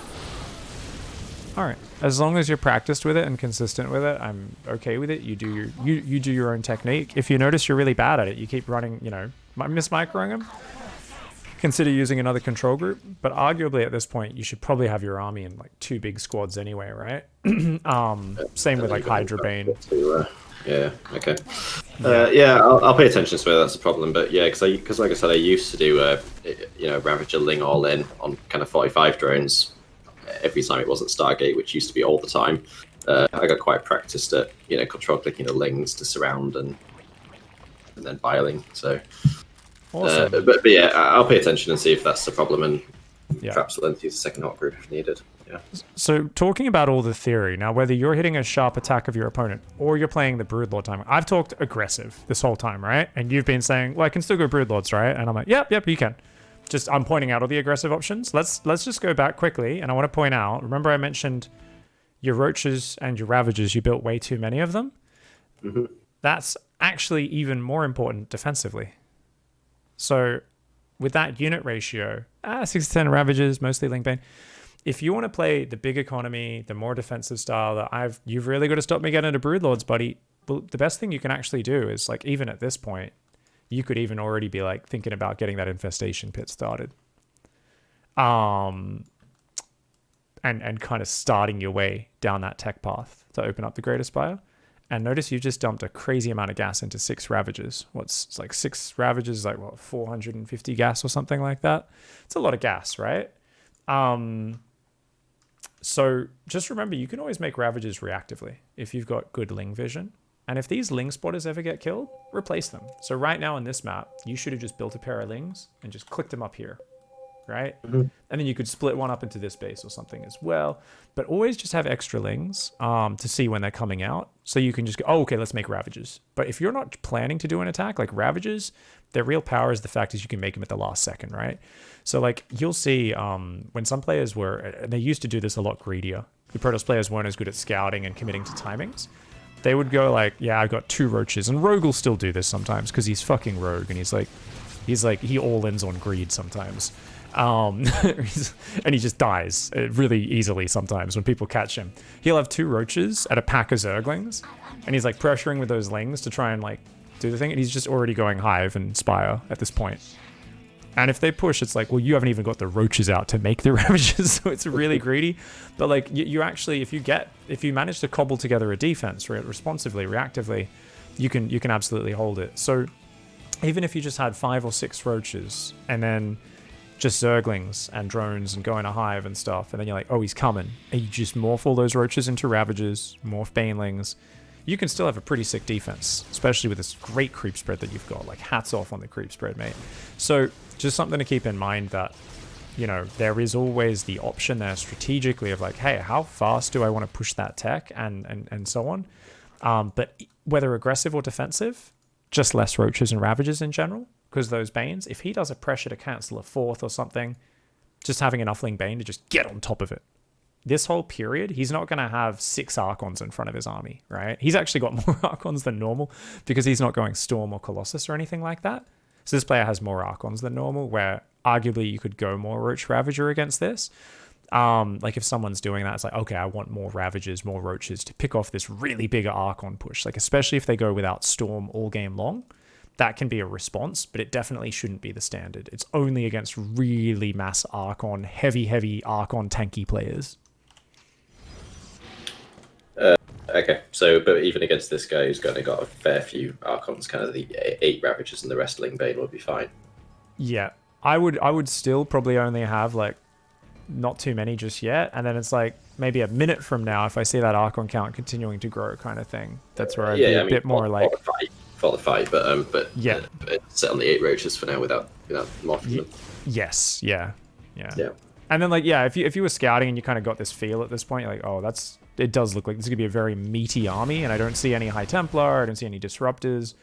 Alright. As long as you're practiced with it and consistent with it, I'm okay with it. You do your own technique. If you notice you're really bad at it, you keep running, you know, mismicroing them, consider using another control group. But arguably at this point, you should probably have your army in like 2 big squads anyway, right? Same with like Ravager-Bane. Yeah, okay. Yeah, I'll pay attention to whether that's a problem, but yeah, because like I said, I used to do you know, Ravager Ling all in on kind of 45 drones every time it wasn't Stargate, which used to be all the time. I got quite practiced at, you know, control clicking the Lings to surround and then biling. So, awesome. but yeah, I'll pay attention and see if that's the problem, and perhaps we'll use a second hot group if needed. Yeah. So talking about all the theory, now whether you're hitting a sharp attack of your opponent or you're playing the Broodlord timing, I've talked aggressive this whole time, right? And you've been saying, well, I can still go Broodlords, right? And I'm like, yep, you can. Just, I'm pointing out all the aggressive options. Let's just go back quickly, and I want to point out, remember I mentioned your Roaches and your Ravagers, you built way too many of them? Mm-hmm. That's actually even more important defensively. So with that unit ratio, 6 to 10 Ravagers, mostly Link Bane, if you want to play the big economy, the more defensive style that you've really got to stop me getting into Broodlords, buddy. Well, the best thing you can actually do is, like, even at this point, you could even already be like thinking about getting that infestation pit started. And kind of starting your way down that tech path to open up the Greater Spire. And notice you just dumped a crazy amount of gas into 6 Ravagers. It's like 6 Ravagers, like what, 450 gas or something like that? It's a lot of gas, right? So just remember, you can always make Ravagers reactively if you've got good Ling vision. And if these Ling spotters ever get killed, replace them. So right now on this map, you should have just built a pair of Lings and just clicked them up here, right? Mm-hmm. And then you could split one up into this base or something as well. But always just have extra Lings to see when they're coming out. So you can just go, oh, okay, let's make Ravagers. But if you're not planning to do an attack, like Ravagers, their real power is the fact is you can make them at the last second, right? So like you'll see when some players were, and they used to do this a lot greedier. The Protoss players weren't as good at scouting and committing to timings. They would go like, yeah, I've got 2 Roaches. And Rogue will still do this sometimes because he's fucking Rogue. And he's like, he all-ins on greed sometimes. And he just dies really easily sometimes when people catch him. He'll have 2 Roaches at a pack of Zerglings. And he's like pressuring with those Lings to try and like do the thing. And he's just already going Hive and Spire at this point. And if they push, it's like, well, you haven't even got the Roaches out to make the Ravagers, so it's really greedy. But like, you actually, if you manage to cobble together a defense responsively, reactively, you can absolutely hold it. So even if you just had 5 or 6 Roaches and then just Zerglings and drones and go in a hive and stuff, and then you're like, oh, he's coming, and you just morph all those Roaches into Ravagers, morph Banelings, you can still have a pretty sick defense, especially with this great creep spread that you've got. Like, hats off on the creep spread, mate. So just something to keep in mind that, you know, there is always the option there strategically of like, hey, how fast do I want to push that tech and so on. But whether aggressive or defensive, just less roaches and ravagers in general, because those Banes, if he does a pressure to cancel a 4th or something, just having an Uffling Bane to just get on top of it. This whole period, he's not going to have 6 Archons in front of his army, right? He's actually got more Archons than normal because he's not going Storm or Colossus or anything like that. So this player has more Archons than normal, where arguably you could go more Roach Ravager against this. Like if someone's doing that, it's like, okay, I want more Ravagers, more Roaches to pick off this really bigger Archon push. Like especially if they go without Storm all game long, that can be a response, but it definitely shouldn't be the standard. It's only against really mass Archon, heavy Archon tanky players. Okay, so but even against this guy who's got a fair few Archons, kind of the 8 Ravagers and the Wrestling Bane will be fine. Yeah, I would still probably only have like not too many just yet, and then it's like maybe a minute from now if I see that Archon count continuing to grow kind of thing. That's where I'd be a bit more like for the fight, but yeah, set on the 8 Roaches for now without morphing them. Yes, yeah. And then like if you were scouting and you kind of got this feel at this point, you're like, oh, it does look like this is gonna be a very meaty army, and I don't see any High Templar, I don't see any Disruptors.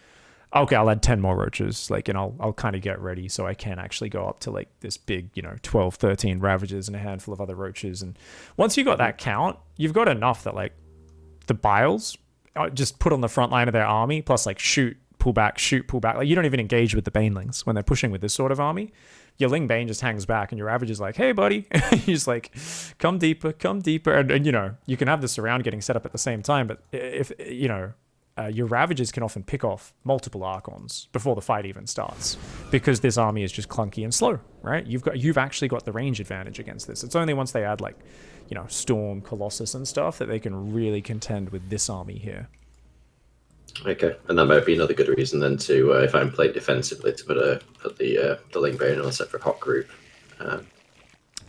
Okay, I'll add 10 more Roaches, like, and I'll kind of get ready so I can actually go up to like this big, 12, 13 Ravagers and a handful of other Roaches. And once you got that count, you've got enough that like the Biles just put on the front line of their army, plus like shoot, pull back. Like you don't even engage with the Banelings when they're pushing with this sort of army. Your Ling Bane just hangs back and your Ravager's like, hey buddy, he's like, come deeper. And you can have the surround getting set up at the same time, but if, your Ravagers can often pick off multiple Archons before the fight even starts because this army is just clunky and slow, right? You've actually got the range advantage against this. It's only once they add like, Storm, Colossus and stuff that they can really contend with this army here. Okay, and that might be another good reason then to, if I'm playing defensively, to put the Ling Bane on a separate hot group.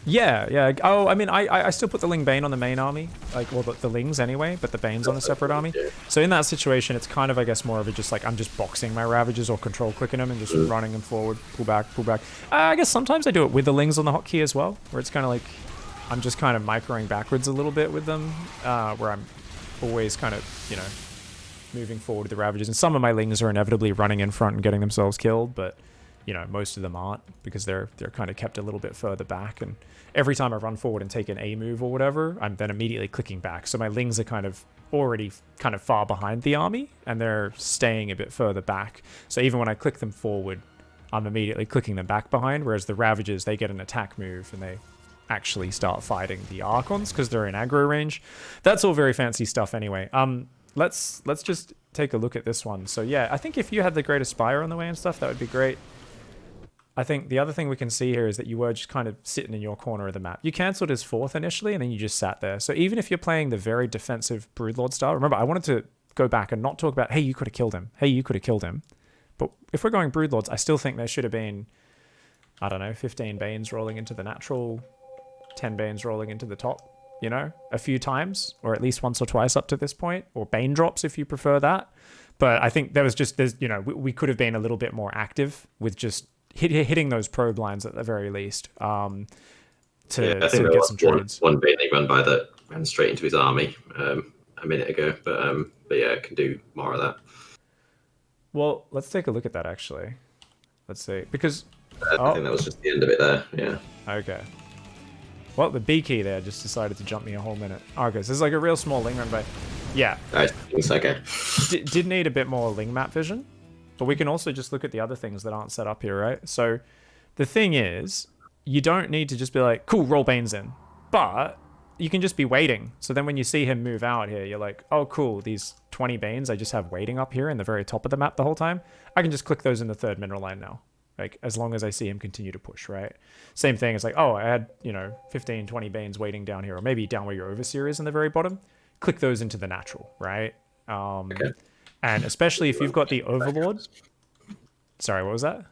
Yeah. Oh, I mean, I still put the Ling Bane on the main army, like, well, the Lings anyway, but the Bane's on a separate army. Yeah. So in that situation, it's kind of, I guess, more of a just like, I'm just boxing my Ravagers or control clicking them and just running them forward, pull back. I guess sometimes I do it with the Lings on the hotkey as well, where it's kind of like, I'm just kind of microing backwards a little bit with them, where I'm always kind of, moving forward with the Ravagers. And some of my Lings are inevitably running in front and getting themselves killed, but most of them aren't because they're kind of kept a little bit further back. And every time I run forward and take an A move or whatever, I'm then immediately clicking back. So my Lings are kind of already kind of far behind the army and they're staying a bit further back. So even when I click them forward, I'm immediately clicking them back behind. Whereas the Ravagers, they get an attack move and they actually start fighting the Archons because they're in aggro range. That's all very fancy stuff anyway. Let's just take a look at this one. So yeah, I think if you had the Great Aspire on the way and stuff, that would be great. I think the other thing we can see here is that you were just kind of sitting in your corner of the map. You cancelled his 4th initially, and then you just sat there. So even if you're playing the very defensive Broodlord style, remember, I wanted to go back and not talk about, hey, you could have killed him. But if we're going Broodlords, I still think there should have been, I don't know, 15 Banes rolling into the natural, 10 Banes rolling into the top, a few times, or at least once or twice up to this point, or Bane drops if you prefer that. But I think we could have been a little bit more active with just hitting those probe lines at the very least to sort of get some trades. One Bane they run by that ran straight into his army a minute ago, but yeah, I can do more of that. Well, let's take a look at that actually. Let's see, because I think that was just the end of it there. Yeah. Okay. Well, the B key there just decided to jump me a whole minute. Okay, so there's like a real small Ling run by. Yeah. It's okay. Did need a bit more Ling map vision, but we can also just look at the other things that aren't set up here, right? So the thing is, you don't need to just be like, cool, roll Banes in. But you can just be waiting. So then when you see him move out here, you're like, oh, cool, these 20 Banes I just have waiting up here in the very top of the map the whole time. I can just click those in the 3rd mineral line now. Like, as long as I see him continue to push, right? Same thing. It's like, oh, I had, 15, 20 Banes waiting down here, or maybe down where your Overseer is in the very bottom. Click those into the natural, right? Okay. And especially if you've got the Overlord. Sorry, what was that?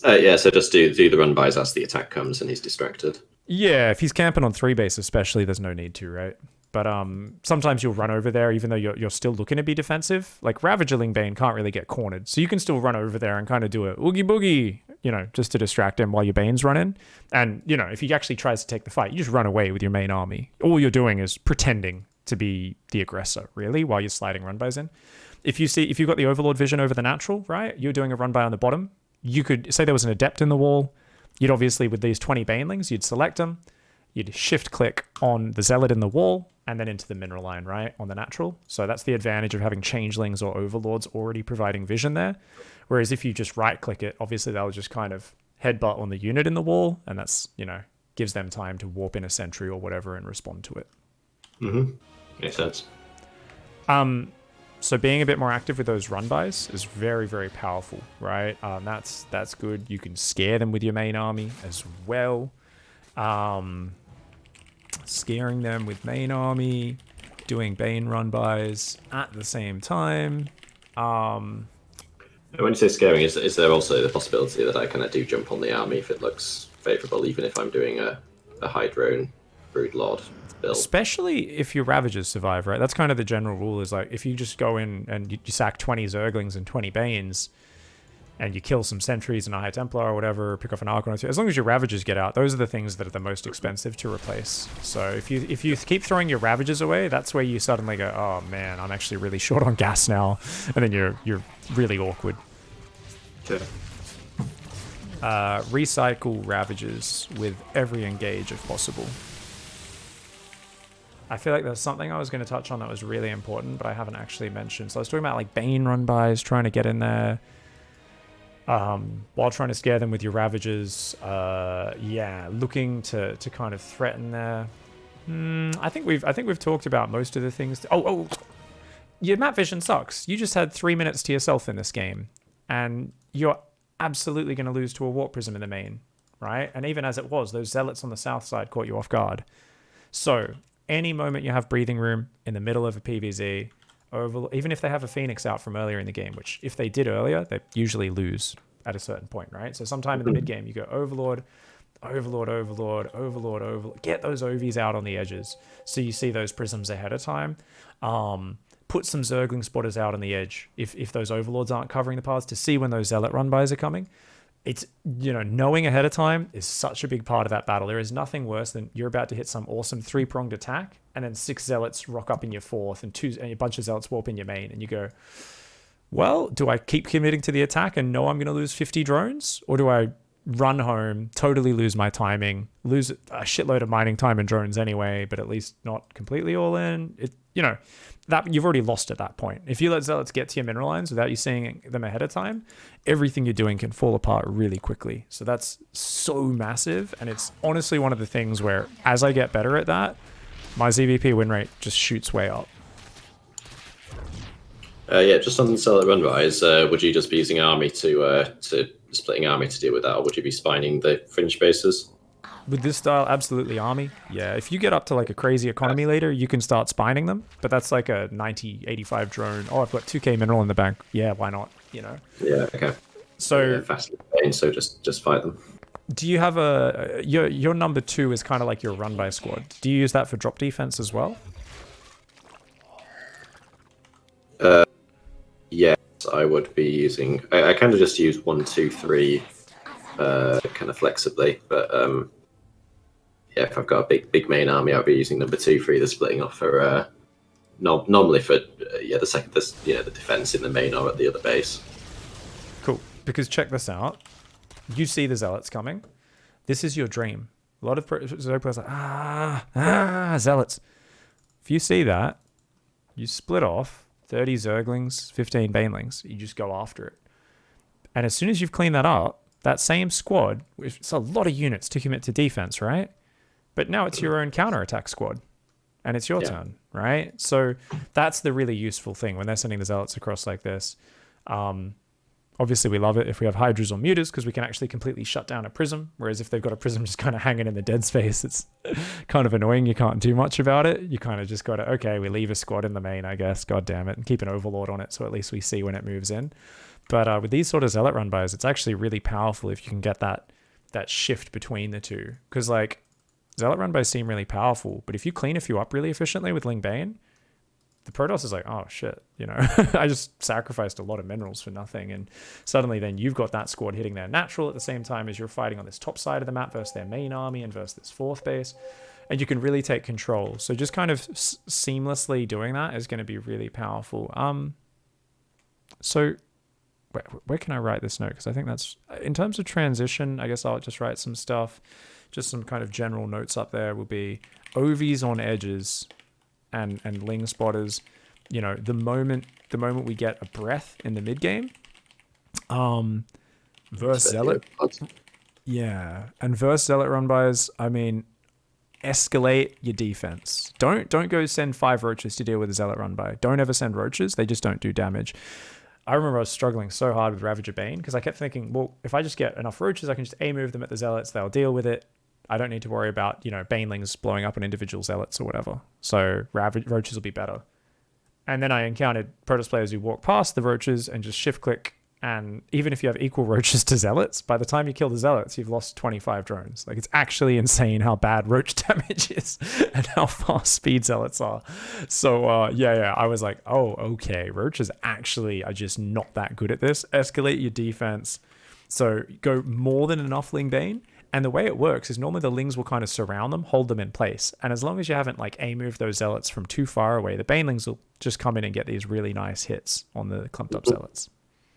Yeah, so just do the run-bys as the attack comes and he's distracted. Yeah, if he's camping on 3 base especially, there's no need to, right? But sometimes you'll run over there even though you're still looking to be defensive. Like Ravager-Bane Bane can't really get cornered. So you can still run over there and kind of do a oogie boogie, just to distract him while your Bane's running. And, if he actually tries to take the fight, you just run away with your main army. All you're doing is pretending to be the aggressor, really, while you're sliding run-bys in. if you've got the Overlord vision over the natural, right? You're doing a run by on the bottom. You could say there was an Adept in the wall. You'd obviously, with these 20 Banelings, you'd select them. You'd shift click on the Zealot in the wall and then into the mineral line, right? On the natural. So that's the advantage of having Changelings or Overlords already providing vision there. Whereas if you just right click it, obviously they'll just kind of headbutt on the unit in the wall. And that's, gives them time to warp in a sentry or whatever and respond to it. Mm-hmm. Makes sense. So being a bit more active with those run-bys is very, very powerful, right? That's good. You can scare them with your main army as well. Scaring them with main army, doing Bane run-bys at the same time. When you say scaring, is there also the possibility that I kind of do jump on the army if it looks favourable, even if I'm doing a high drone Broodlord build? Especially if your Ravagers survive, right? That's kind of the general rule, is like if you just go in and you sack 20 Zerglings and 20 Banes and you kill some sentries and a High Templar or whatever, pick off an Archon or two, as long as your Ravagers get out, those are the things that are the most expensive to replace. So if you keep throwing your Ravagers away, that's where you suddenly go, oh man, I'm actually really short on gas now, and then you're really awkward. Okay. Recycle Ravagers with every engage if possible. I feel like there's something I was going to touch on that was really important, but I haven't actually mentioned. So I was talking about like Bane run-bys, trying to get in there, while trying to scare them with your Ravagers. Looking to kind of threaten there. I think we've talked about most of the things. Your map vision sucks. You just had 3 minutes to yourself in this game, and you're absolutely going to lose to a Warp Prism in the main, right? And even as it was, those Zealots on the south side caught you off guard. So any moment you have breathing room in the middle of a PvZ, even if they have a Phoenix out from earlier in the game, which if they did earlier, they usually lose at a certain point, right? So sometime in the mid game, you go Overlord, Overlord, Overlord, Overlord, Overlord. Get those OVs out on the edges so you see those prisms ahead of time. Put some Zergling spotters out on the edge if those Overlords aren't covering the paths to see when those Zealot run-bys are coming. It's, knowing ahead of time is such a big part of that battle. There is nothing worse than you're about to hit some awesome 3-pronged attack and then 6 Zealots rock up in your fourth and a bunch of Zealots warp in your main, and you go, well, do I keep committing to the attack and know I'm going to lose 50 drones? Or do I run home, totally lose my timing, lose a shitload of mining time and drones anyway, but at least not completely all in? That you've already lost at that point. If you let Zealots get to your mineral lines without you seeing them ahead of time, everything you're doing can fall apart really quickly. So that's so massive, and it's honestly one of the things where, as I get better at that, my ZvP win rate just shoots way up. Just on the Zealot run-bys, would you just be using army to splitting army to deal with that, or would you be spining the fringe bases? With this style, absolutely army. Yeah, if you get up to like a crazy economy later, you can start spining them, but that's like a 90, 85 drone. Oh, I've got 2k mineral in the bank. Yeah, why not? Yeah, okay. So So just fight them. Do you have your number 2 is kind of like your run-by squad. Do you use that for drop defense as well? Yes, I would be using. I kind of just use 1, 2, 3, kind of flexibly, but if I've got a big main army, I'll be using number 2 for either splitting off for normally for the defense in the main or at the other base. Cool, because check this out. You see the Zealots coming. This is your dream. A lot of players like, Zealots. If you see that, you split off 30 Zerglings, 15 Banelings. You just go after it. And as soon as you've cleaned that up, that same squad, it's a lot of units to commit to defense, right? But now it's your own counterattack squad. And it's your turn, right? So that's the really useful thing when they're sending the Zealots across like this. Obviously, we love it if we have Hydras or Mutas because we can actually completely shut down a Prism. Whereas if they've got a Prism just kind of hanging in the dead space, it's kind of annoying. You can't do much about it. You kind of just got to, okay, we leave a squad in the main, I guess. God damn it. And keep an Overlord on it so at least we see when it moves in. But with these sort of Zealot run-bys, it's actually really powerful if you can get that shift between the two. Because like Zealot run-bys seem really powerful, but if you clean a few up really efficiently with Ling Bane, the Protoss is like, oh shit, I just sacrificed a lot of minerals for nothing. And suddenly then you've got that squad hitting their natural at the same time as you're fighting on this top side of the map versus their main army and versus this fourth base. And you can really take control. So just kind of seamlessly doing that is going to be really powerful. So where can I write this note? Because I think that's, in terms of transition, I guess I'll just write some stuff. Just some kind of general notes up there will be OVs on edges and ling spotters. You know, the moment we get a breath in the mid game, verse zealot, and verse zealot run bys. I mean, escalate your defense. Don't go send 5 roaches to deal with a zealot run by. Don't ever send roaches. They just don't do damage. I remember I was struggling so hard with Ravager-Bane because I kept thinking, well, if I just get enough roaches, I can just A-move them at the zealots. They'll deal with it. I don't need to worry about, you know, banelings blowing up on individual zealots or whatever. So roaches will be better. And then I encountered Protoss players who walk past the roaches and just shift click. And even if you have equal roaches to zealots, by the time you kill the zealots, you've lost 25 drones. Like, it's actually insane how bad roach damage is and how fast speed zealots are. So, I was like, oh, okay. Roaches actually are just not that good at this. Escalate your defense. So go more than enough Ling Bane. And the way it works is normally the Lings will kind of surround them, hold them in place. And as long as you haven't like A-moved those zealots from too far away, the Banelings will just come in and get these really nice hits on the clumped up zealots.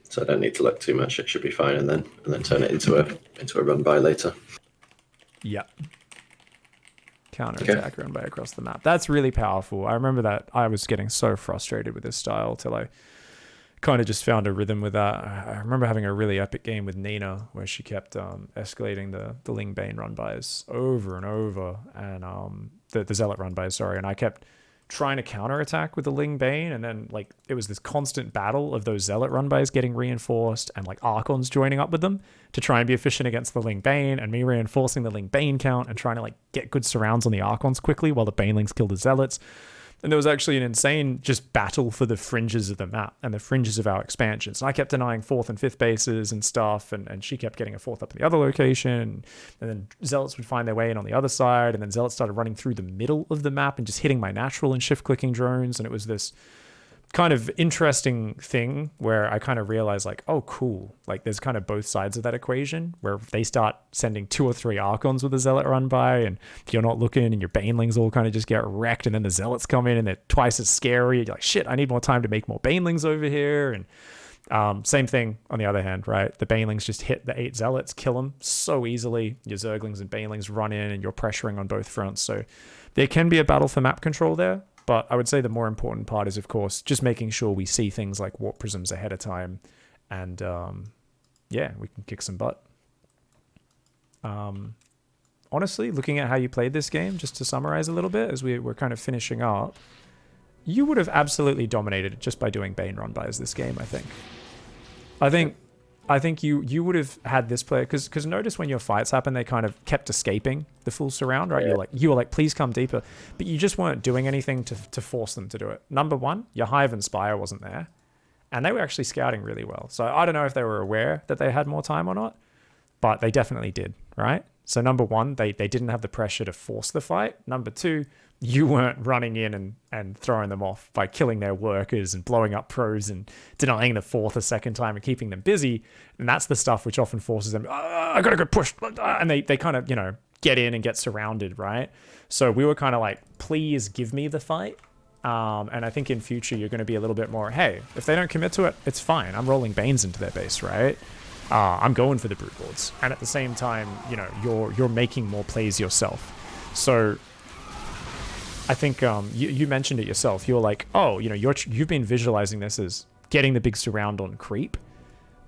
So I don't need to look too much. It should be fine, and then turn it into a run by later. Yep. Counter-attack run by across the map. That's really powerful. I remember that I was getting so frustrated with this style till I kind of just found a rhythm with that. I remember having a really epic game with Nina where she kept escalating the Ling Bane run bys over and over, and the Zealot run bys, sorry, and I kept trying to counterattack with the Ling Bane, and then like it was this constant battle of those Zealot run bys getting reinforced and like Archons joining up with them to try and be efficient against the Ling Bane, and me reinforcing the Ling Bane count and trying to like get good surrounds on the Archons quickly while the Banelings kill the Zealots. And there was actually an insane just battle for the fringes of the map and the fringes of our expansions. And I kept denying 4th and 5th bases and stuff, and she kept getting a 4th up in the other location. And then Zealots would find their way in on the other side, and then Zealots started running through the middle of the map and just hitting my natural and shift-clicking drones. And it was this kind of interesting thing where I kind of realized like, oh, cool. Like there's kind of both sides of that equation where they start sending 2 or 3 Archons with a Zealot run by, and if you're not looking and your Banelings all kind of just get wrecked, and then the Zealots come in and they're twice as scary. You're like, shit, I need more time to make more Banelings over here. And same thing on the other hand, right? The Banelings just hit the 8 Zealots, kill them so easily. Your Zerglings and Banelings run in and you're pressuring on both fronts. So there can be a battle for map control there. But I would say the more important part is, of course, just making sure we see things like warp prisms ahead of time. And, we can kick some butt. Honestly, looking at how you played this game, just to summarize a little bit, as we're kind of finishing up, you would have absolutely dominated it just by doing Bane run bys this game, I think. I think you would have had this player, because notice when your fights happen, they kind of kept escaping the full surround, right? Yeah. You were like, please come deeper, but you just weren't doing anything to force them to do it. Number one, your Hive and Spire wasn't there, and they were actually scouting really well. So I don't know if they were aware that they had more time or not, but they definitely did, right? So number one, they didn't have the pressure to force the fight. Number two, you weren't running in and throwing them off by killing their workers and blowing up pros and denying the 4th a second time and keeping them busy. And that's the stuff which often forces them, I gotta go push. And they kind of, get in and get surrounded, right? So we were kind of like, please give me the fight. And I think in future, you're going to be a little bit more, hey, if they don't commit to it, it's fine. I'm rolling Banes into their base, right? I'm going for the brute lords. And at the same time, you're making more plays yourself. So I think you mentioned it yourself. You're like, oh, you've been visualizing this as getting the big surround on creep.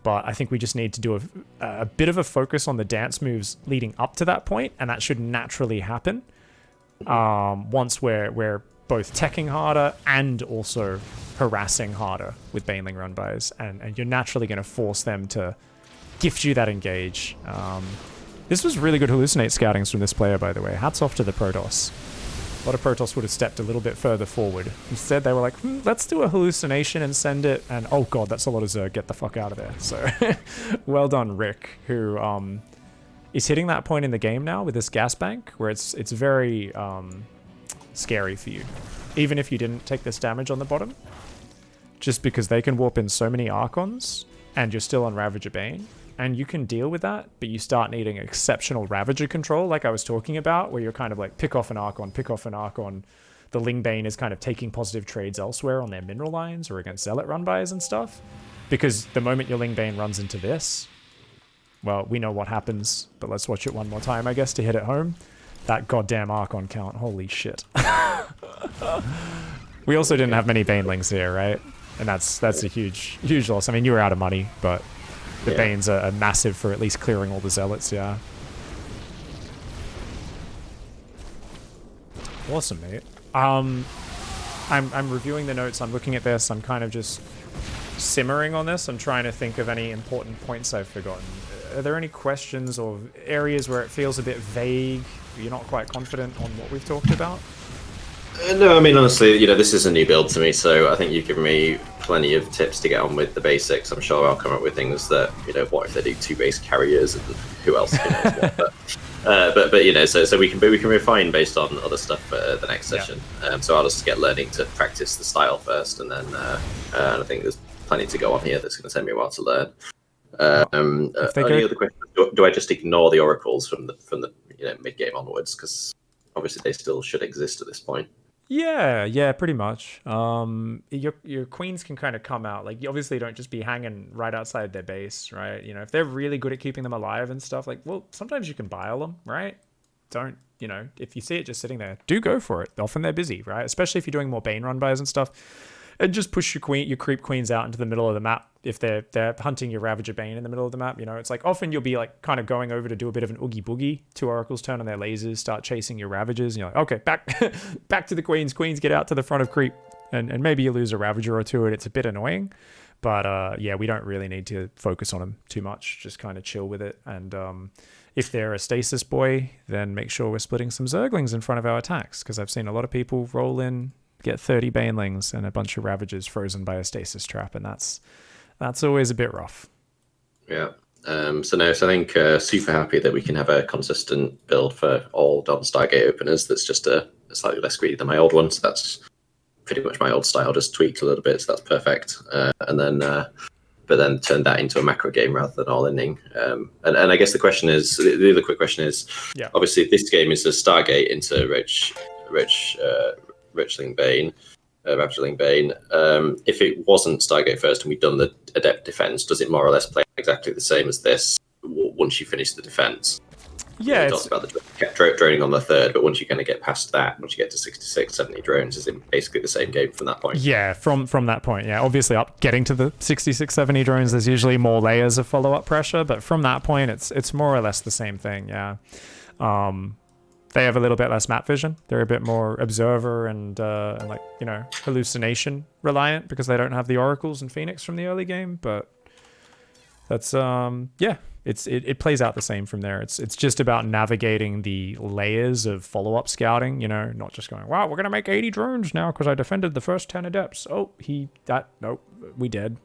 But I think we just need to do a bit of a focus on the dance moves leading up to that point, and that should naturally happen once we're both teching harder and also harassing harder with Baneling run bys, and you're naturally going to force them to gift you that engage. This was really good hallucinate scoutings from this player, by the way. Hats off to the Protoss. A lot of Protoss would have stepped a little bit further forward. Instead, they were like, let's do a hallucination and send it. And oh god, that's a lot of Zerg. Get the fuck out of there. So, well done, Rick, who is hitting that point in the game now with this gas bank, where it's very scary for you. Even if you didn't take this damage on the bottom. Just because they can warp in so many Archons, and you're still on Ravager-Bane. And you can deal with that, but you start needing exceptional Ravager control, like I was talking about, where you're kind of like pick off an Archon. The Ling Bane is kind of taking positive trades elsewhere on their mineral lines or against Zealot run bys and stuff. because the moment your Bane runs into this, well, we know what happens, but let's watch it one more time, I guess, to hit it home. That goddamn Archon count, holy shit. We also didn't have many Banelings here, right? And that's a huge loss. I mean, you were out of money, but the Banes are massive for at least clearing all the Zealots, yeah. Awesome, mate. I'm reviewing the notes, I'm looking at this, I'm kind of just simmering on this. I'm trying to think of any important points I've forgotten. Are there any questions or areas where it feels a bit vague? You're not quite confident on what we've talked about? No, I mean, honestly, this is a new build to me, so I think you've given me plenty of tips to get on with the basics. I'm sure I'll come up with things that, what if they do 2 base carriers and who else knows what. But so we can refine based on other stuff for the next session. So I'll just get learning to practice the style first, and then I think there's plenty to go on here that's going to take me a while to learn. Any other questions? Do I just ignore the oracles from the mid game onwards, because obviously they still should exist at this point? Yeah, pretty much. Your queens can kind of come out. Like, you obviously don't just be hanging right outside their base, right? If they're really good at keeping them alive and stuff, like, well, sometimes you can bile them, right? Don't, if you see it just sitting there, do go for it. Often they're busy, right? Especially if you're doing more Bane run buys and stuff. And just push your creep queens out into the middle of the map if they're hunting your Ravager-Bane in the middle of the map. It's like often you'll be like kind of going over to do a bit of an oogie boogie. 2 oracles turn on their lasers, start chasing your Ravagers, and you're like, okay, back to the queens. Queens, get out to the front of creep, and maybe you lose a Ravager or 2, and it's a bit annoying. But yeah, we don't really need to focus on them too much. Just kind of chill with it. And if they're a stasis boy, then make sure we're splitting some Zerglings in front of our attacks, because I've seen a lot of people roll in, get 30 Banelings and a bunch of Ravagers frozen by a stasis trap, and that's always a bit rough. Yeah. I think super happy that we can have a consistent build for all Stargate openers that's just a slightly less greedy than my old one. So that's pretty much my old style, just tweaked a little bit, so that's perfect. But then turn that into a macro game rather than all-inning. And I guess the other quick question is, obviously this game is a Stargate into Ravager-Bane. If it wasn't Stargate first and we'd done the Adept defense, does it more or less play exactly the same as this once you finish the defense? Yeah, it's about the droning on the 3rd, but once you kind of get past that, once you get to 66, 70 drones, is it basically the same game from that point? Yeah, from that point, yeah. Obviously, getting to the 66, 70 drones, there's usually more layers of follow-up pressure, but from that point, it's more or less the same thing, yeah. They have a little bit less map vision. They're a bit more observer and hallucination reliant, because they don't have the oracles and Phoenix from the early game. But that's it plays out the same from there. It's just about navigating the layers of follow-up scouting. Not just going, wow, we're gonna make 80 drones now because I defended the first 10 adepts. Oh, nope, we did.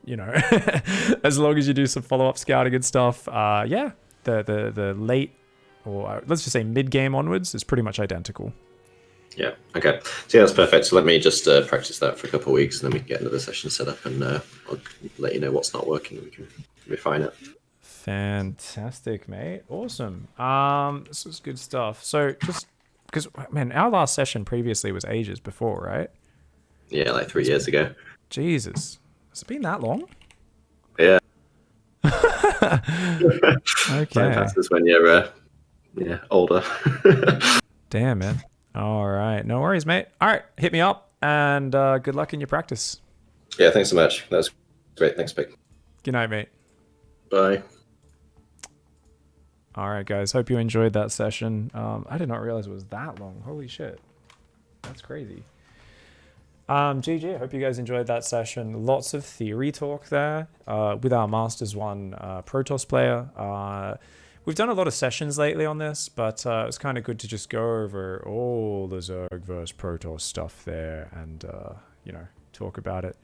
As long as you do some follow-up scouting and stuff, the late, or let's just say mid-game onwards, is pretty much identical. Yeah, okay. So that's perfect. So let me just practice that for a couple of weeks, and then we can get another session set up, and I'll let you know what's not working, and we can refine it. Fantastic, mate. Awesome. This is good stuff. So just because, man, our last session previously was ages before, right? Yeah, like 3 years ago. Jesus. Has it been that long? Yeah. Okay. Time passes when you're older. Damn, man. All right. No worries, mate. All right. Hit me up, and good luck in your practice. Yeah, thanks so much. That was great. Thanks, Pig. Good night, mate. Bye. All right, guys. Hope you enjoyed that session. I did not realize it was that long. Holy shit. That's crazy. GG. I hope you guys enjoyed that session. Lots of theory talk there with our Masters 1 Protoss player. We've done a lot of sessions lately on this, but it was kind of good to just go over all the Zerg versus Protoss stuff there and, talk about it.